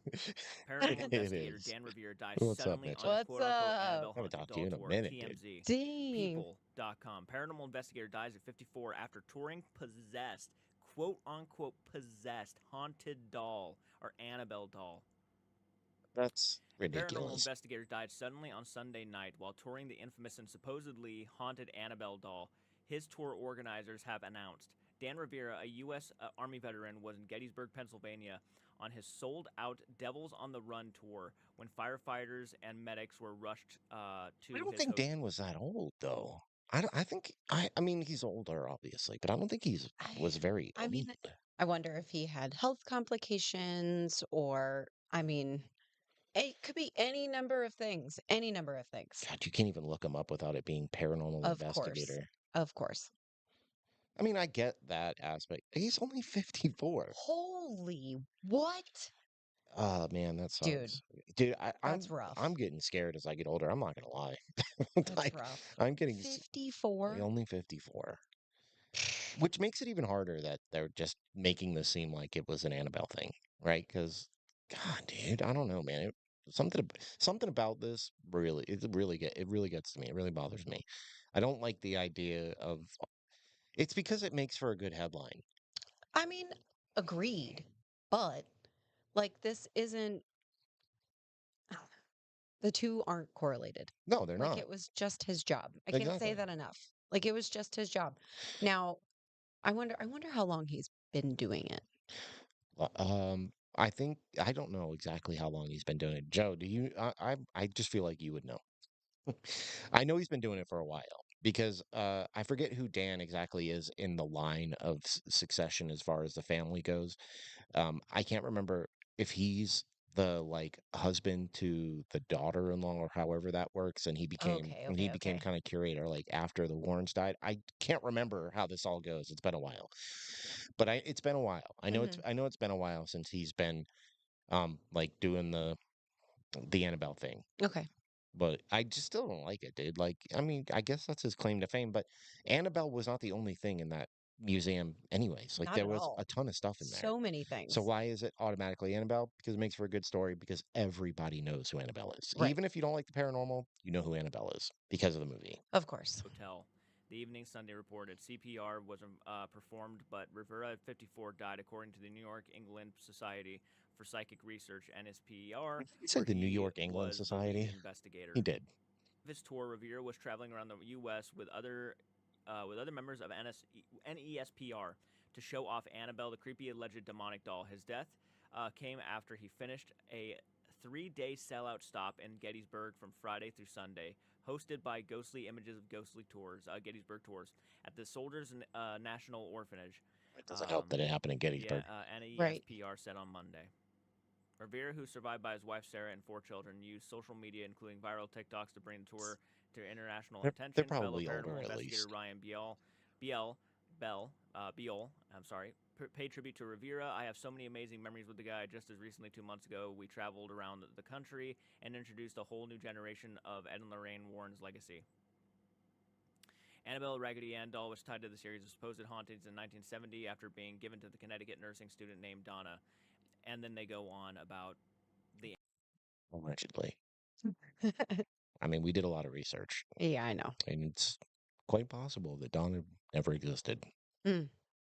Speaker 3: Paranormal
Speaker 1: It
Speaker 3: investigator
Speaker 1: is.
Speaker 3: Dan Revere dies
Speaker 1: What's up,
Speaker 3: suddenly
Speaker 1: Mitchell?
Speaker 3: on a
Speaker 2: What's
Speaker 3: quote-unquote
Speaker 2: up?
Speaker 3: Annabelle
Speaker 1: I haven't
Speaker 3: haunted
Speaker 1: talked to
Speaker 3: doll
Speaker 1: you in a
Speaker 3: tour.
Speaker 1: minute,
Speaker 3: TMZ.
Speaker 1: dude.
Speaker 2: Dang.
Speaker 3: People.com. Paranormal investigator dies at 54 after touring possessed, quote-unquote possessed, haunted doll or Annabelle doll.
Speaker 1: That's
Speaker 3: Paranormal
Speaker 1: ridiculous.
Speaker 3: investigator died suddenly on Sunday night while touring the infamous and supposedly haunted Annabelle doll. His tour organizers have announced. Dan Rivera, a U.S. Army veteran, was in Gettysburg, Pennsylvania on his sold-out Devils on the Run tour when firefighters and medics were rushed to
Speaker 1: I don't
Speaker 3: his
Speaker 1: think
Speaker 3: hotel.
Speaker 1: Dan was that old, though. I think I mean he's older, obviously, but I don't think was very
Speaker 2: I
Speaker 1: old.
Speaker 2: mean, I wonder if he had health complications or, I mean, it could be any number of things. Any number of things.
Speaker 1: God, you can't even look him up without it being paranormal
Speaker 2: Of course.
Speaker 1: investigator.
Speaker 2: Of course.
Speaker 1: I mean, I get that aspect. He's only 54.
Speaker 2: Holy what?
Speaker 1: Oh man, that
Speaker 2: Dude,
Speaker 1: sucks. Dude,
Speaker 2: that's rough.
Speaker 1: I'm getting scared as I get older. I'm not gonna lie.
Speaker 2: That's
Speaker 1: Like,
Speaker 2: rough.
Speaker 1: I'm getting
Speaker 2: 54?
Speaker 1: only 54. Which makes it even harder that they're just making this seem like it was an Annabelle thing, right? Because, God, dude, I don't know, man. Something about this it really gets to me. It really bothers me. I don't like the idea of. It's because it makes for a good headline.
Speaker 2: I mean, agreed. But, like, this isn't. The two aren't correlated.
Speaker 1: No, they're
Speaker 2: Like,
Speaker 1: not.
Speaker 2: it was just his job. I can't say
Speaker 1: Exactly.
Speaker 2: that enough. Like it was just his job. Now, I wonder how long he's been doing it.
Speaker 1: I think I don't know exactly how long he's been doing it. Joe, do you? I just feel like you would know. I know he's been doing it for a while because I forget who Dan exactly is in the line of succession as far as the family goes. I can't remember if he's the like husband to the daughter-in-law or however that works, and
Speaker 2: Okay,
Speaker 1: he
Speaker 2: okay,
Speaker 1: became
Speaker 2: okay.
Speaker 1: kind of curator like after the Warrens died. I can't remember how this all goes. It's been a while, but it's been a while.
Speaker 2: Hmm.
Speaker 1: I know it's been a while since he's been like doing the Annabelle thing.
Speaker 2: Okay.
Speaker 1: But I just still don't like it, dude. Like, I mean, I guess that's his claim to fame, but Annabelle was not the only thing in that museum anyways. Like
Speaker 2: Not
Speaker 1: there
Speaker 2: at
Speaker 1: was
Speaker 2: all.
Speaker 1: a ton of stuff in there.
Speaker 2: So many
Speaker 1: So
Speaker 2: things.
Speaker 1: why is it automatically Annabelle? Because it makes for a good story because everybody knows who Annabelle is.
Speaker 2: Right.
Speaker 1: Even if you don't like the paranormal, you know who Annabelle is because of the movie.
Speaker 2: Of course.
Speaker 3: Hotel. The Evening Sunday reported CPR was performed, but Rivera, at 54, died, according to the New York England Society for Psychic Research (NSPR),
Speaker 1: Did you say
Speaker 3: where
Speaker 1: the New
Speaker 3: he
Speaker 1: York England
Speaker 3: was the lead
Speaker 1: Society? He
Speaker 3: investigator.
Speaker 1: did.
Speaker 3: His tour, Rivera was traveling around the U.S. with other members of NESPR to show off Annabelle, the creepy alleged demonic doll. His death came after he finished a 3-day sellout stop in Gettysburg from Friday through Sunday, hosted by Ghostly Images of Ghostly Tours, Gettysburg Tours, at the Soldiers National Orphanage.
Speaker 1: It doesn't help that it happened in
Speaker 3: Yeah,
Speaker 1: Gettysburg.
Speaker 2: Right.
Speaker 3: NESPR said on Monday. Rivera, who survived by his wife Sarah and 4 children, used social media, including viral TikToks, to bring the tour to international
Speaker 1: They're
Speaker 3: attention. Fellow
Speaker 1: probably older
Speaker 3: paranormal
Speaker 1: at
Speaker 3: investigator
Speaker 1: least.
Speaker 3: Ryan Biel, Biel, I'm sorry, paid tribute to Rivera. I have so many amazing memories with the guy. Just as recently, 2 months ago, we traveled around the country and introduced a whole new generation of Ed and Lorraine Warren's legacy. Annabelle Raggedy Ann doll was tied to the series of supposed hauntings in 1970 after being given to the Connecticut nursing student named Donna. And then they go on about the
Speaker 1: Allegedly. I mean, we did a lot of research,
Speaker 2: Yeah, I know.
Speaker 1: and it's quite possible that Donna never existed.
Speaker 2: Mm.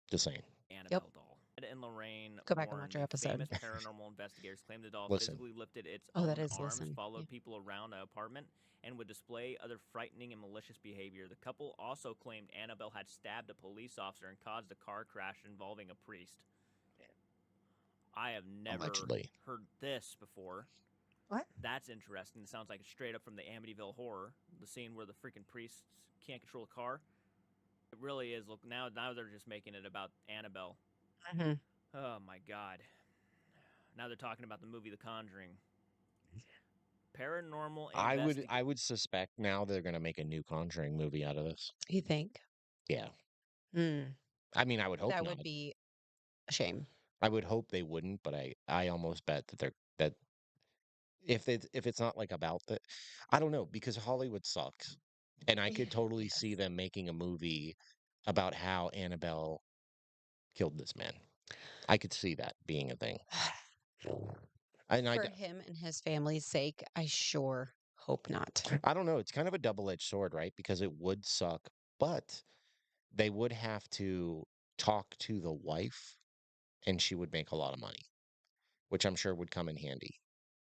Speaker 1: Just saying.
Speaker 2: Yep.
Speaker 3: Annabelle doll. Ed and Lorraine
Speaker 2: Go back and
Speaker 3: Warren,
Speaker 2: watch our
Speaker 3: the
Speaker 2: episode.
Speaker 3: famous paranormal investigators, claimed the doll
Speaker 1: Listen,
Speaker 3: physically lifted its
Speaker 2: Oh, that
Speaker 3: own
Speaker 2: is
Speaker 3: arms,
Speaker 2: listen. Yeah.
Speaker 3: followed people around an apartment, and would display other frightening and malicious behavior. The couple also claimed Annabelle had stabbed a police officer and caused a car crash involving a priest. I have never
Speaker 1: allegedly.
Speaker 3: heard this before.
Speaker 2: What?
Speaker 3: That's interesting. It sounds like it's straight up from the Amityville Horror, the scene where the freaking priests can't control a car. It really is. Look, now they're just making it about Annabelle.
Speaker 2: Hmm.
Speaker 3: Oh my god. Now they're talking about the movie The Conjuring. Paranormal
Speaker 1: I
Speaker 3: investigate.
Speaker 1: would suspect now they're gonna make a new Conjuring movie out of this.
Speaker 2: You think?
Speaker 1: Yeah.
Speaker 2: Mm.
Speaker 1: I mean, I would hope
Speaker 2: That
Speaker 1: not.
Speaker 2: would be a shame.
Speaker 1: I would hope they wouldn't, but I almost bet that they're that if it's not like about the I don't know, because Hollywood sucks. And I could totally see
Speaker 2: Yes.
Speaker 1: them making a movie about how Annabelle killed this man. I could see that being a thing. And
Speaker 2: For him and his family's sake, I sure hope not.
Speaker 1: I don't know, it's kind of a double-edged sword, right? Because it would suck, but they would have to talk to the wife and she would make a lot of money, which I'm sure would come in handy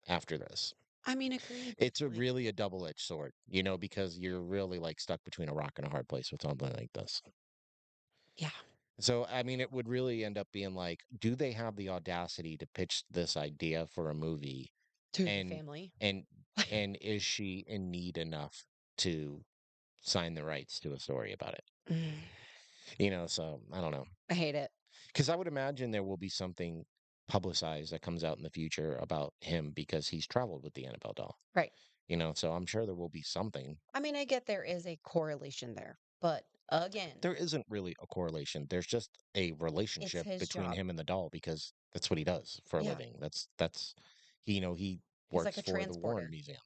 Speaker 1: after this.
Speaker 2: I mean, agreed.
Speaker 1: It's a
Speaker 2: Like,
Speaker 1: really a double-edged sword, you know, because you're really like stuck between a rock and a hard place with something like this.
Speaker 2: yeah,
Speaker 1: So, I mean, it would really end up being like, do they have the audacity to pitch this idea for a movie
Speaker 2: to the
Speaker 1: and
Speaker 2: family.
Speaker 1: and and is she in need enough to sign the rights to a story about it?
Speaker 2: Mm,
Speaker 1: You know, so I don't know.
Speaker 2: I hate it.
Speaker 1: Because I would imagine there will be something publicized that comes out in the future about him because he's traveled with the Annabelle doll.
Speaker 2: Right.
Speaker 1: You know, so I'm sure there will be something.
Speaker 2: I mean, I get there is a correlation there, but again,
Speaker 1: There isn't really a correlation. There's just a
Speaker 2: it's
Speaker 1: relationship
Speaker 2: his
Speaker 1: between
Speaker 2: job.
Speaker 1: him and the doll because that's what he does for a
Speaker 2: Yeah.
Speaker 1: living. That's you know, he
Speaker 2: He's like
Speaker 1: works
Speaker 2: a
Speaker 1: for the Warren
Speaker 2: transporter.
Speaker 1: Museum.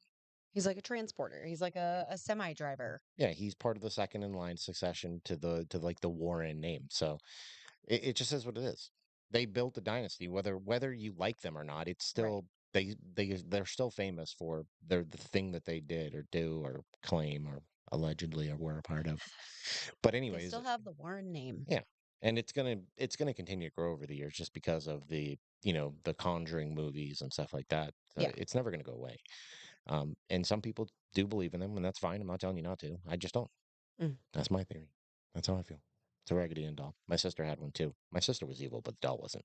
Speaker 2: He's like a transporter. He's like a semi driver.
Speaker 1: Yeah, he's part of the second in line succession to like the Warren name. So it just is what it is. They built a dynasty, whether you like them or not. It's
Speaker 2: Right.
Speaker 1: still they're still famous for the thing that they did or do or claim or allegedly or were a part of. But
Speaker 2: They
Speaker 1: anyways,
Speaker 2: still have the Warren name.
Speaker 1: yeah, and it's gonna continue to grow over the years just because of the the Conjuring movies and stuff like that. So
Speaker 2: Yeah.
Speaker 1: it's never gonna go away. And some people do believe in them, and that's fine. I'm not telling you not to. I just don't.
Speaker 2: Mm.
Speaker 1: That's my theory. That's how I feel. It's a Raggedy Ann doll. My sister had one too. My sister was evil, but the doll wasn't.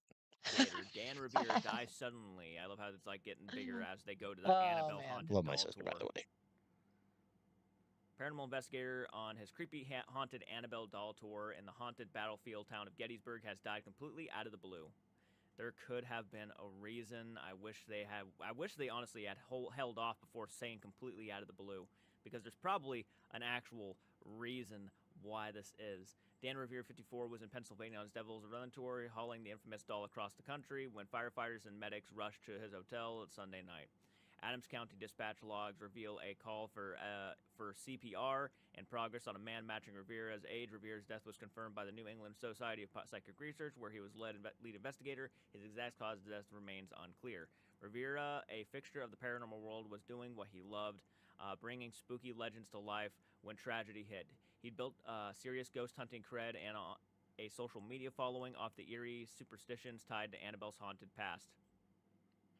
Speaker 3: Gator Dan Revere dies suddenly. I love how it's like getting bigger as they go to the
Speaker 2: Oh
Speaker 3: Annabelle
Speaker 2: man.
Speaker 3: haunted
Speaker 1: Love my
Speaker 3: doll
Speaker 1: sister, by
Speaker 3: tour.
Speaker 1: the way.
Speaker 3: Paranormal investigator on his creepy haunted Annabelle doll tour in the haunted battlefield town of Gettysburg has died completely out of the blue. There could have been a reason. I wish they had. I wish they honestly had held off before saying completely out of the blue, because there's probably an actual reason why this is. Dan Revere, 54, was in Pennsylvania on his Devil's Run tour, hauling the infamous doll across the country when firefighters and medics rushed to his hotel at Sunday night. Adams County dispatch logs reveal a call for CPR and progress on a man matching Rivera's age. Rivera's death was confirmed by the New England Society of Psychic Research, where he was lead investigator. His exact cause of death remains unclear. Rivera, a fixture of the paranormal world, was doing what he loved, bringing spooky legends to life when tragedy hit. He built serious ghost hunting cred and a social media following off the eerie superstitions tied to Annabelle's haunted past.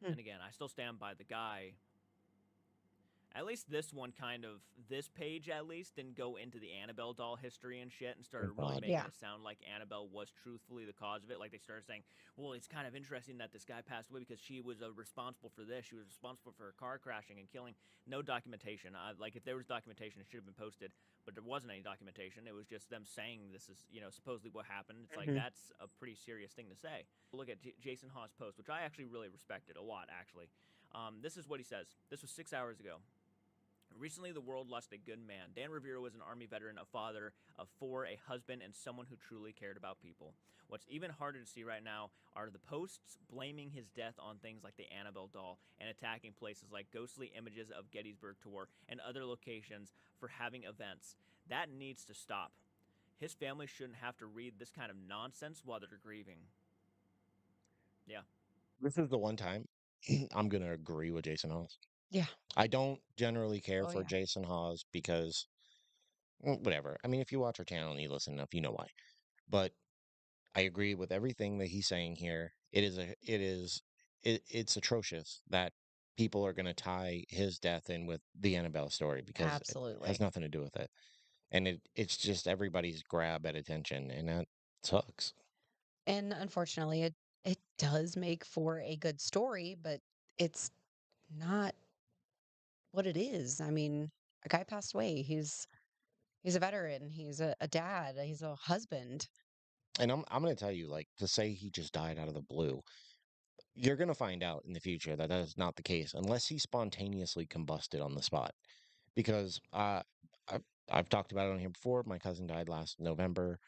Speaker 2: Hmm.
Speaker 3: And again, I still stand by the guy. At least this one this page at least didn't go into the Annabelle doll history and shit and started
Speaker 1: Thank
Speaker 3: really
Speaker 1: God.
Speaker 3: making
Speaker 2: Yeah.
Speaker 3: it sound like Annabelle was truthfully the cause of it. Like they started saying, well, it's kind of interesting that this guy passed away because she was responsible for this. She was responsible for her car crashing and killing. No documentation. Like if there was documentation, it should have been posted, but there wasn't any documentation. It was just them saying this is, supposedly what happened. It's like,
Speaker 2: Mhm.
Speaker 3: that's a pretty serious thing to say. Look at Jason Haas' post, which I actually really respected a lot, actually. This is what he says. This was 6 hours ago. Recently, the world lost a good man. Dan Rivera was an Army veteran, a father of four, a husband, and someone who truly cared about people. What's even harder to see right now are the posts blaming his death on things like the Annabelle doll and attacking places like ghostly images of Gettysburg Tour and other locations for having events. That needs to stop. His family shouldn't have to read this kind of nonsense while they're grieving. Yeah.
Speaker 1: This is the one time I'm going to agree with Jason Hawes.
Speaker 2: Yeah.
Speaker 1: I don't generally care
Speaker 2: Oh
Speaker 1: for
Speaker 2: yeah.
Speaker 1: Jason Hawes because, whatever. I mean, if you watch our channel and you listen enough, you know why. But I agree with everything that he's saying here. It's atrocious that people are going to tie his death in with the Annabelle story because it has
Speaker 2: Absolutely.
Speaker 1: nothing to do with it. And it's just everybody's grab at attention, and that sucks.
Speaker 2: And unfortunately, it does make for a good story, but it's not what it is. I mean, a guy passed away. He's a veteran. He's a dad. He's a husband.
Speaker 1: And I'm going to tell you, like, to say he just died out of the blue, you're going to find out in the future that that is not the case unless he spontaneously combusted on the spot. Because I've, I've talked about it on here before. My cousin died last November.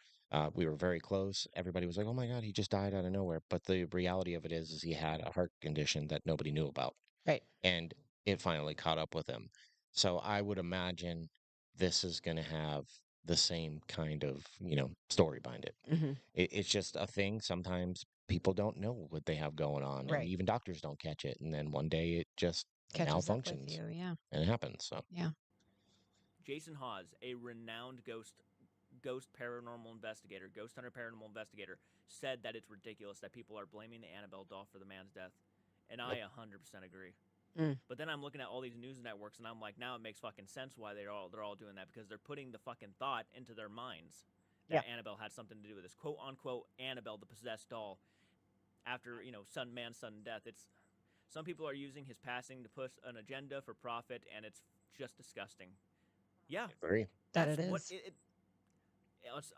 Speaker 1: We were very close. Everybody was like, "Oh my God, he just died out of nowhere." But the reality of it is he had a heart condition that nobody knew about,
Speaker 2: Right.
Speaker 1: and it finally caught up with him. So I would imagine this is going to have the same kind of story behind it.
Speaker 2: Hmm.
Speaker 1: It's just a thing. Sometimes people don't know what they have going on, and
Speaker 2: Right.
Speaker 1: even doctors don't catch it. And then one day it just
Speaker 2: Catches up with
Speaker 1: malfunctions,
Speaker 2: you. Yeah.
Speaker 1: and it happens. So
Speaker 2: Yeah.
Speaker 3: Jason Hawes, a renowned ghost paranormal investigator, ghost hunter paranormal investigator, said that it's ridiculous that people are blaming the Annabelle doll for the man's death. And I
Speaker 1: yep.
Speaker 3: 100% agree.
Speaker 2: Mm.
Speaker 3: But then I'm looking at all these news networks and I'm like, now it makes fucking sense why they're all doing that, because they're putting the fucking thought into their minds
Speaker 2: Yeah.
Speaker 3: that Annabelle had something to do with this quote unquote Annabelle, the possessed doll. After sudden death, it's some people are using his passing to push an agenda for profit, and it's just disgusting. Yeah,
Speaker 1: Agree.
Speaker 2: That
Speaker 3: that's
Speaker 2: it
Speaker 3: what
Speaker 2: is.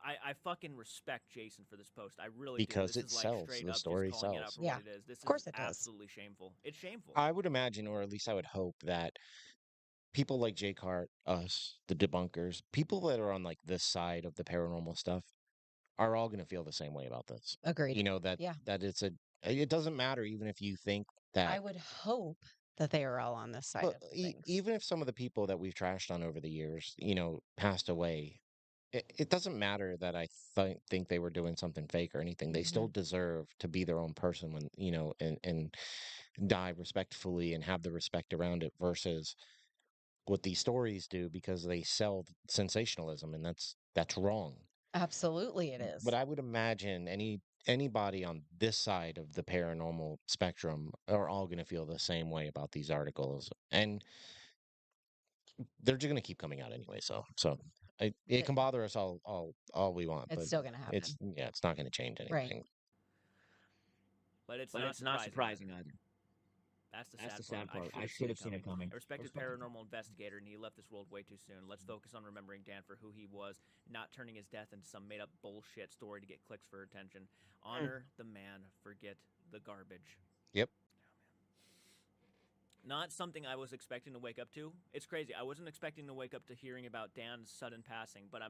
Speaker 3: I fucking respect Jason for this post. I really do.
Speaker 1: Because
Speaker 3: This
Speaker 1: it
Speaker 3: is like
Speaker 1: sells.
Speaker 3: straight
Speaker 1: The
Speaker 3: up just
Speaker 1: story
Speaker 3: calling it out
Speaker 1: sells.
Speaker 3: for
Speaker 2: Yeah.
Speaker 3: what it is. This
Speaker 2: Of
Speaker 3: is
Speaker 2: course it does.
Speaker 3: absolutely shameful. It's shameful.
Speaker 1: I would imagine, or at least I would hope, that people like Jake Hart, us, the debunkers, people that are on like this side of the paranormal stuff, are all going to feel the same way about this.
Speaker 2: Agreed.
Speaker 1: You know that
Speaker 2: Yeah.
Speaker 1: that it's a. It doesn't matter even if you think
Speaker 2: I
Speaker 1: that.
Speaker 2: would hope that they are all on this side
Speaker 1: But
Speaker 2: of things.
Speaker 1: even if some of the people that we've trashed on over the years, passed away, it doesn't matter that I think they were doing something fake or anything. They still
Speaker 2: Hmm.
Speaker 1: deserve to be their own person when, and die respectfully and have the respect around it versus what these stories do because they sell sensationalism, and that's wrong.
Speaker 2: Absolutely, it
Speaker 1: But
Speaker 2: is.
Speaker 1: I would imagine anybody on this side of the paranormal spectrum are all going to feel the same way about these articles, and they're just going to keep coming out anyway. So It
Speaker 2: Th-
Speaker 1: can bother us all we want,
Speaker 2: It's
Speaker 1: but
Speaker 2: still gonna
Speaker 1: it's
Speaker 2: happen.
Speaker 1: yeah, it's not going to change
Speaker 2: Right.
Speaker 1: anything.
Speaker 3: But it's
Speaker 4: But
Speaker 3: not
Speaker 4: it's not
Speaker 3: surprising either.
Speaker 4: surprising either.
Speaker 3: That's the
Speaker 4: That's the
Speaker 3: sad part.
Speaker 4: sad
Speaker 3: I
Speaker 4: part.
Speaker 3: should
Speaker 4: I
Speaker 3: have seen
Speaker 4: should
Speaker 3: it
Speaker 4: have seen it
Speaker 3: coming.
Speaker 4: coming.
Speaker 3: A respected paranormal investigator, and he left this world way too soon. Let's focus on remembering Dan for who he was, not turning his death into some made up bullshit story to get clicks for attention. Honor the man, forget the garbage.
Speaker 1: Yep.
Speaker 3: Not something I was expecting to wake up to. It's crazy. I wasn't expecting to wake up to hearing about Dan's sudden passing, but I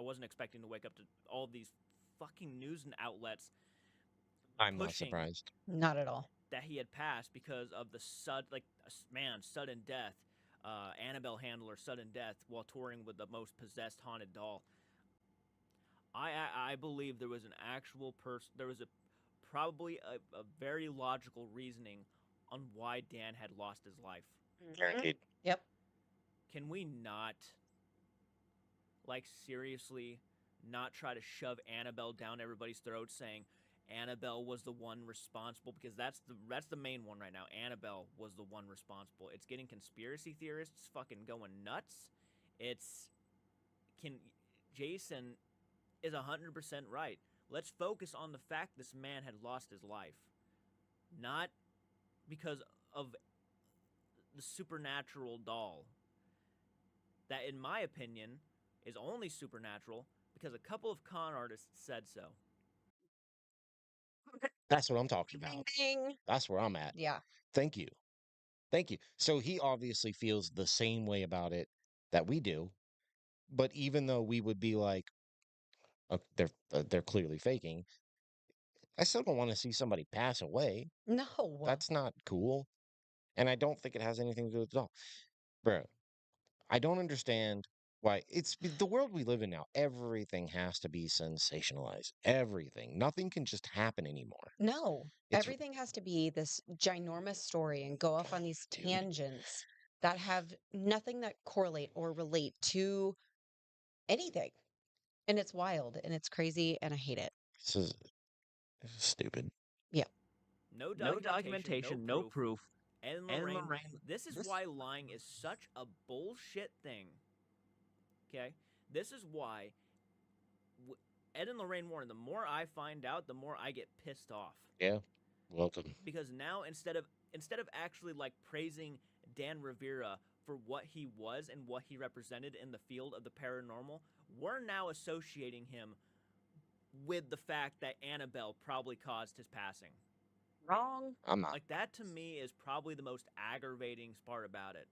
Speaker 3: wasn't expecting to wake up to all these fucking news and outlets
Speaker 1: I'm not
Speaker 3: pushing
Speaker 1: surprised.
Speaker 2: Not at all.
Speaker 3: that he had passed because of the sudden death, Annabelle Handler's sudden death while touring with the most possessed haunted doll. I believe there was an actual person. There was probably a very logical reasoning on why Dan had lost his life.
Speaker 1: Guaranteed.
Speaker 2: Yep.
Speaker 3: Can we not, like, seriously, not try to shove Annabelle down everybody's throat, saying Annabelle was the one responsible? Because that's the main one right now. Annabelle was the one responsible. It's getting conspiracy theorists fucking going nuts. It's can Jason is 100% right. Let's focus on the fact this man had lost his life, not because of the supernatural doll. That, in my opinion, is only supernatural because a couple of con artists said so.
Speaker 1: That's what I'm talking about.
Speaker 2: Ding.
Speaker 1: That's where I'm at.
Speaker 2: Yeah.
Speaker 1: Thank you. Thank you. So he obviously feels the same way about it that we do, but even though we would be like, they're clearly faking, I still don't want to see somebody pass away.
Speaker 2: No.
Speaker 1: That's not cool, and I don't think it has anything to do with it at all, bro. I don't understand why the world we live in now. Everything has to be sensationalized. Everything. Nothing can just happen anymore.
Speaker 2: No.
Speaker 1: It's
Speaker 2: Everything has to be this ginormous story and go off on these
Speaker 1: dude.
Speaker 2: tangents that have nothing that correlate or relate to anything. And it's wild and it's crazy and I hate it.
Speaker 1: This is stupid.
Speaker 2: Yeah.
Speaker 3: No
Speaker 4: No
Speaker 3: documentation,
Speaker 4: documentation,
Speaker 3: no
Speaker 4: no
Speaker 3: proof.
Speaker 4: proof.
Speaker 3: And
Speaker 4: And
Speaker 3: Lorraine,
Speaker 4: Lorraine,
Speaker 3: this is why lying is such a bullshit thing. Okay? This is why Ed and Lorraine Warren, the more I find out, the more I get pissed off.
Speaker 1: Yeah. Welcome.
Speaker 3: Because now instead of actually like praising Dan Rivera for what he was and what he represented in the field of the paranormal, we're now associating him with the fact that Annabelle probably caused his passing.
Speaker 2: Wrong.
Speaker 1: I'm not.
Speaker 3: Like, that to me is probably the most aggravating part about it.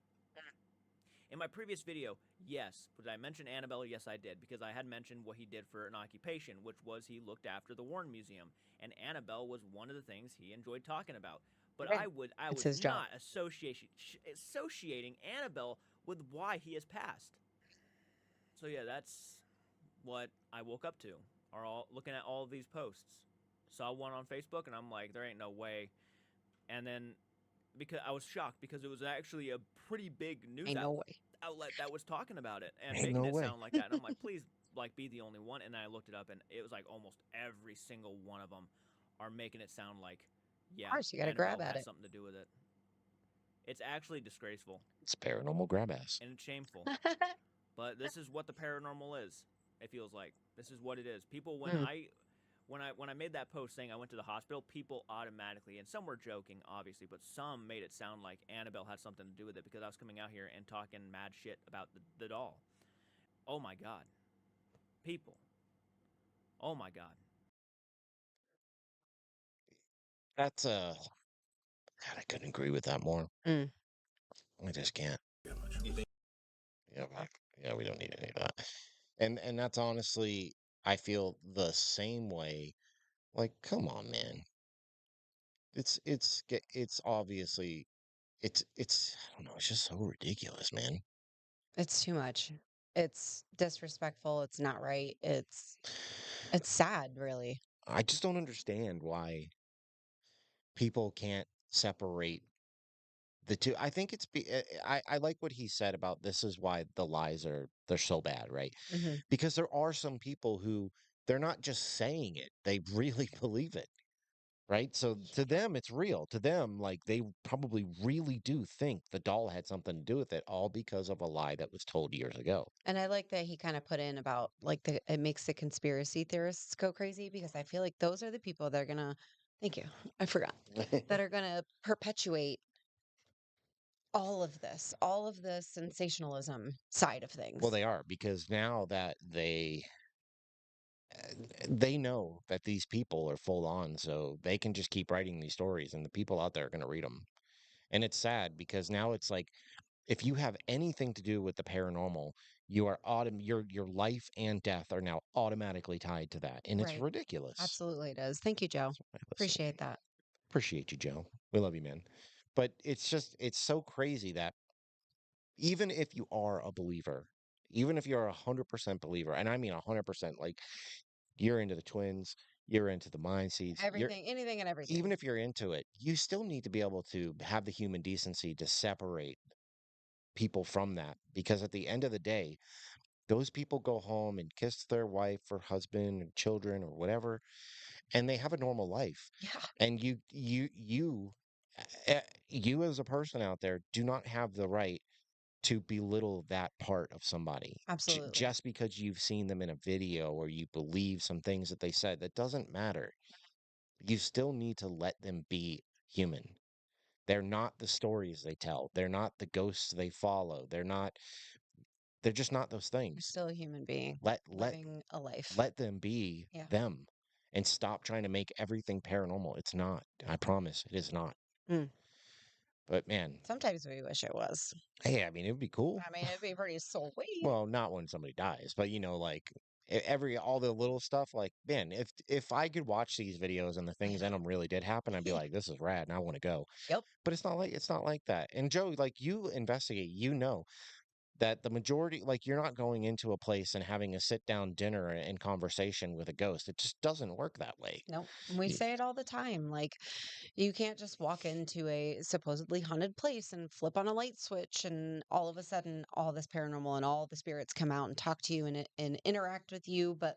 Speaker 3: In my previous video, yes, did I mention Annabelle? Yes, I did, because I had mentioned what he did for an occupation, which was he looked after the Warren Museum, and Annabelle was one of the things he enjoyed talking about. But
Speaker 2: Right.
Speaker 3: I
Speaker 2: It's
Speaker 3: was
Speaker 2: his job.
Speaker 3: not associating Annabelle with why he has passed. So yeah, that's what I woke up to, are all looking at all of these posts. Saw one on Facebook, and I'm like, there ain't no way. And then, because I was shocked, because it was actually a pretty big news
Speaker 2: Ain't no way.
Speaker 3: outlet that was talking about it and
Speaker 1: Ain't
Speaker 3: making
Speaker 1: no
Speaker 3: it
Speaker 1: way.
Speaker 3: sound like that. And I'm like, please, like, be the only one. And then I looked it up, and it was like almost every single one of them are making it sound like, yeah,
Speaker 2: Of course, you gotta
Speaker 3: Annabelle
Speaker 2: grab at
Speaker 3: has
Speaker 2: it.
Speaker 3: something to do with it. It's actually disgraceful
Speaker 1: It's paranormal grab ass.
Speaker 3: and it's shameful. But this is what the paranormal is. It feels like this is what it is. People, when
Speaker 2: Mm.
Speaker 3: I made that post saying I went to the hospital, people automatically, and some were joking, obviously, but some made it sound like Annabelle had something to do with it because I was coming out here and talking mad shit about the doll. Oh my god, people. Oh my god.
Speaker 1: That's God, I couldn't agree with that more.
Speaker 2: Mm.
Speaker 1: I just can't. Yeah, yeah, we don't need any of that. And that's honestly, I feel the same way. Like, come on, man. It's obviously I don't know, it's just so ridiculous, man.
Speaker 2: It's too much. It's disrespectful. It's not right. It's sad, really.
Speaker 1: I just don't understand why people can't separate the two. I think I like what he said about this is why the lies they're so bad, right?
Speaker 2: Hmm.
Speaker 1: Because there are some people who they're not just saying it, they really believe it. right? So to them, it's real. To them, like they probably really do think the doll had something to do with it, all because of a lie that was told years ago.
Speaker 2: And I like that he kind of put in about like it makes the conspiracy theorists go crazy because I feel like those are the people that are gonna, thank you, I forgot, that are gonna perpetuate all of the sensationalism side of
Speaker 1: Well,
Speaker 2: things.
Speaker 1: they are because now that they know that these people are full on, so they can just keep writing these stories, and the people out there are going to read them. And it's sad because now it's like if you have anything to do with the paranormal, you are your life and death are now automatically tied to that, and it's
Speaker 2: Right.
Speaker 1: ridiculous.
Speaker 2: Absolutely it is. Thank you, Joe.
Speaker 1: Right, listen,
Speaker 2: Appreciate that.
Speaker 1: appreciate you, Joe. We love you, man. But it's so crazy that even if you are a believer, even if you're 100% believer, and I mean 100%, like you're into the twins, you're into the mind seeds, you're
Speaker 2: Everything, anything and
Speaker 1: even
Speaker 2: everything.
Speaker 1: if you're into it, you still need to be able to have the human decency to separate people from that because at the end of the day, those people go home and kiss their wife or husband or children or whatever, and they have a normal life.
Speaker 2: Yeah,
Speaker 1: And you as a person out there do not have the right to belittle that part of somebody
Speaker 2: absolutely.
Speaker 1: just because you've seen them in a video or you believe some things that they said. That doesn't matter. You still need to let them be human. They're not the stories they tell. They're not the ghosts they follow. They're just not those
Speaker 2: You're
Speaker 1: things.
Speaker 2: still a human being
Speaker 1: Let let
Speaker 2: living a life.
Speaker 1: let them be
Speaker 2: Yeah.
Speaker 1: them and stop trying to make everything paranormal. It's not. I promise it is not.
Speaker 2: Mm.
Speaker 1: But man,
Speaker 2: Sometimes we wish it was.
Speaker 1: hey, I mean, it would be cool.
Speaker 2: I mean, it'd be pretty sweet.
Speaker 1: Well, not when somebody dies, but like every all the little stuff. Like, man, if I could watch these videos and the things in them really did happen, I'd be like, this is rad, and I want to go.
Speaker 2: Yep.
Speaker 1: But it's not like that. And Joe, like you investigate, you know that the majority, like you're not going into a place and having a sit down dinner and conversation with a ghost. It just doesn't work that way.
Speaker 2: Nope. We
Speaker 1: You-
Speaker 2: say it all the time. Like, you can't just walk into a supposedly haunted place and flip on a light switch, and all of a sudden, all this paranormal and all the spirits come out and talk to you and interact with you. But,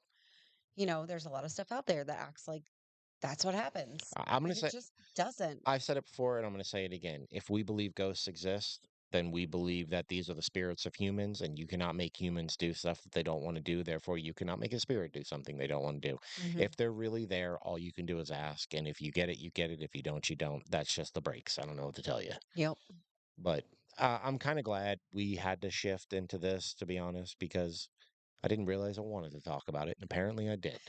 Speaker 2: there's a lot of stuff out there that acts like that's what happens.
Speaker 1: I'm gonna
Speaker 2: And it
Speaker 1: say
Speaker 2: just doesn't.
Speaker 1: I've said it before, and I'm gonna say it again. If we believe ghosts exist, then we believe that these are the spirits of humans, and you cannot make humans do stuff that they don't want to do. Therefore, you cannot make a spirit do something they don't want to do.
Speaker 2: Hmm.
Speaker 1: If they're really there, all you can do is ask, and if you get it, you get it. If you don't, you don't. That's just the breaks. I don't know what to tell you.
Speaker 2: Yep.
Speaker 1: But I'm kind of glad we had to shift into this, to be honest, because I didn't realize I wanted to talk about it, and apparently I did.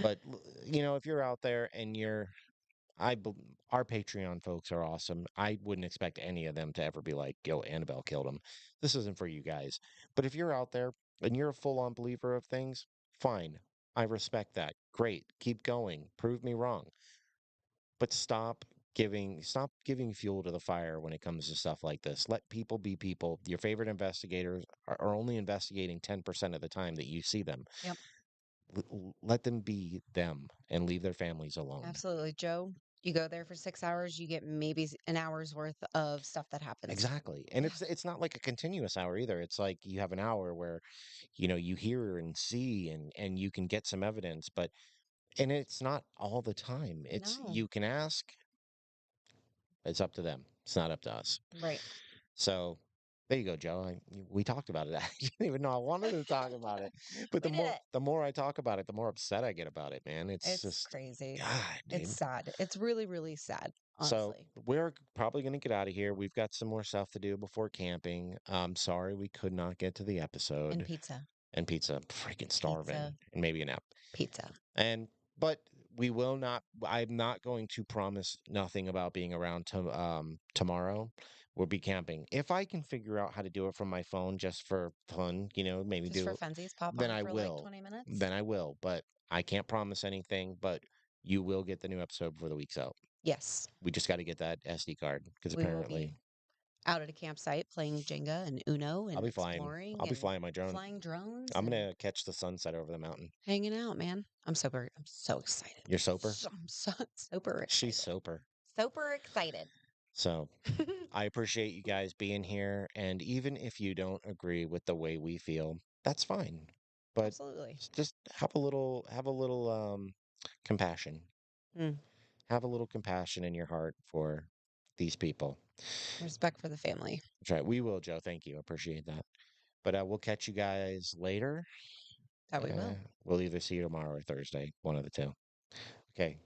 Speaker 1: But if you're out there and I, bel- our Patreon folks are awesome. I wouldn't expect any of them to ever be like, "Yo, Annabelle killed him." This isn't for you guys. But if you're out there and you're a full-on believer of things, fine. I respect that. Great. Keep going. Prove me wrong. But stop giving fuel to the fire when it comes to stuff like this. Let people be people. Your favorite investigators are only investigating 10% of the time that you see them.
Speaker 2: Yep.
Speaker 1: Let them be them and leave their families alone.
Speaker 2: Absolutely. Joe, you go there for 6 hours, you get maybe an hour's worth of stuff that happens.
Speaker 1: Exactly. And
Speaker 2: Yeah.
Speaker 1: it's not like a continuous hour either. It's like you have an hour where, you hear and see and you can get some evidence, and it's not all the time. It's
Speaker 2: No.
Speaker 1: you can ask, it's up to them. It's not up to us.
Speaker 2: Right.
Speaker 1: So there you go, Joe. We talked about it. I didn't even know I wanted to talk about it. But
Speaker 2: We
Speaker 1: the
Speaker 2: did
Speaker 1: more
Speaker 2: it.
Speaker 1: the more I talk about it, the more upset I get about it, man. It's
Speaker 2: It's
Speaker 1: just
Speaker 2: crazy.
Speaker 1: God,
Speaker 2: It's
Speaker 1: dude.
Speaker 2: sad. It's really, really sad,
Speaker 1: So
Speaker 2: honestly.
Speaker 1: we're probably going to get out of here. We've got some more stuff to do before camping. I'm sorry we could not get to the
Speaker 2: And
Speaker 1: episode.
Speaker 2: pizza,
Speaker 1: And pizza, freaking starving,
Speaker 2: pizza,
Speaker 1: and maybe a nap.
Speaker 2: pizza.
Speaker 1: And but we will not. I'm not going to promise nothing about being around tomorrow. We'll be camping. If I can figure out how to do it from my phone just for fun, maybe
Speaker 2: Just for
Speaker 1: do it,
Speaker 2: funsies, pop
Speaker 1: then
Speaker 2: on
Speaker 1: I
Speaker 2: for like
Speaker 1: will.
Speaker 2: 20 minutes.
Speaker 1: Then I will. But I can't promise anything. But you will get the new episode before the week's out.
Speaker 2: Yes,
Speaker 1: We just got to get that SD card because
Speaker 2: we will be
Speaker 1: apparently
Speaker 2: out at a campsite playing Jenga and Uno
Speaker 1: I'll
Speaker 2: and
Speaker 1: be flying.
Speaker 2: exploring
Speaker 1: I'll be
Speaker 2: and
Speaker 1: flying my drone.
Speaker 2: flying drones
Speaker 1: I'm
Speaker 2: and
Speaker 1: gonna catch the sunset over the mountain.
Speaker 2: hanging out, man. I'm so excited.
Speaker 1: You're sober.
Speaker 2: I'm so super
Speaker 1: She's
Speaker 2: excited.
Speaker 1: sober.
Speaker 2: Super excited.
Speaker 1: So I appreciate you guys being here. And even if you don't agree with the way we feel, that's fine. But
Speaker 2: Absolutely.
Speaker 1: just have a little compassion.
Speaker 2: Mm.
Speaker 1: have a little compassion in your heart for these people.
Speaker 2: Respect for the family.
Speaker 1: That's right. We will, Joe. Thank you. Appreciate that. But we'll catch you guys later.
Speaker 2: That we will.
Speaker 1: We'll either see you tomorrow or Thursday, one of the two. Okay.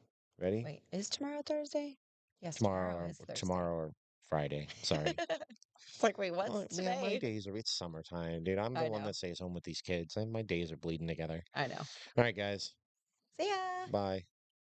Speaker 1: Ready?
Speaker 2: Wait, is tomorrow Thursday? Yes,
Speaker 1: Tomorrow,
Speaker 2: tomorrow is Thursday.
Speaker 1: tomorrow or Friday. Sorry.
Speaker 2: It's like, wait, what's
Speaker 1: Oh, man, my
Speaker 2: today?
Speaker 1: days are, it's summertime, dude. I'm the
Speaker 2: I
Speaker 1: one
Speaker 2: know.
Speaker 1: that stays home with these kids, and my days are bleeding together.
Speaker 2: I know.
Speaker 1: All right, guys.
Speaker 2: See ya.
Speaker 1: Bye.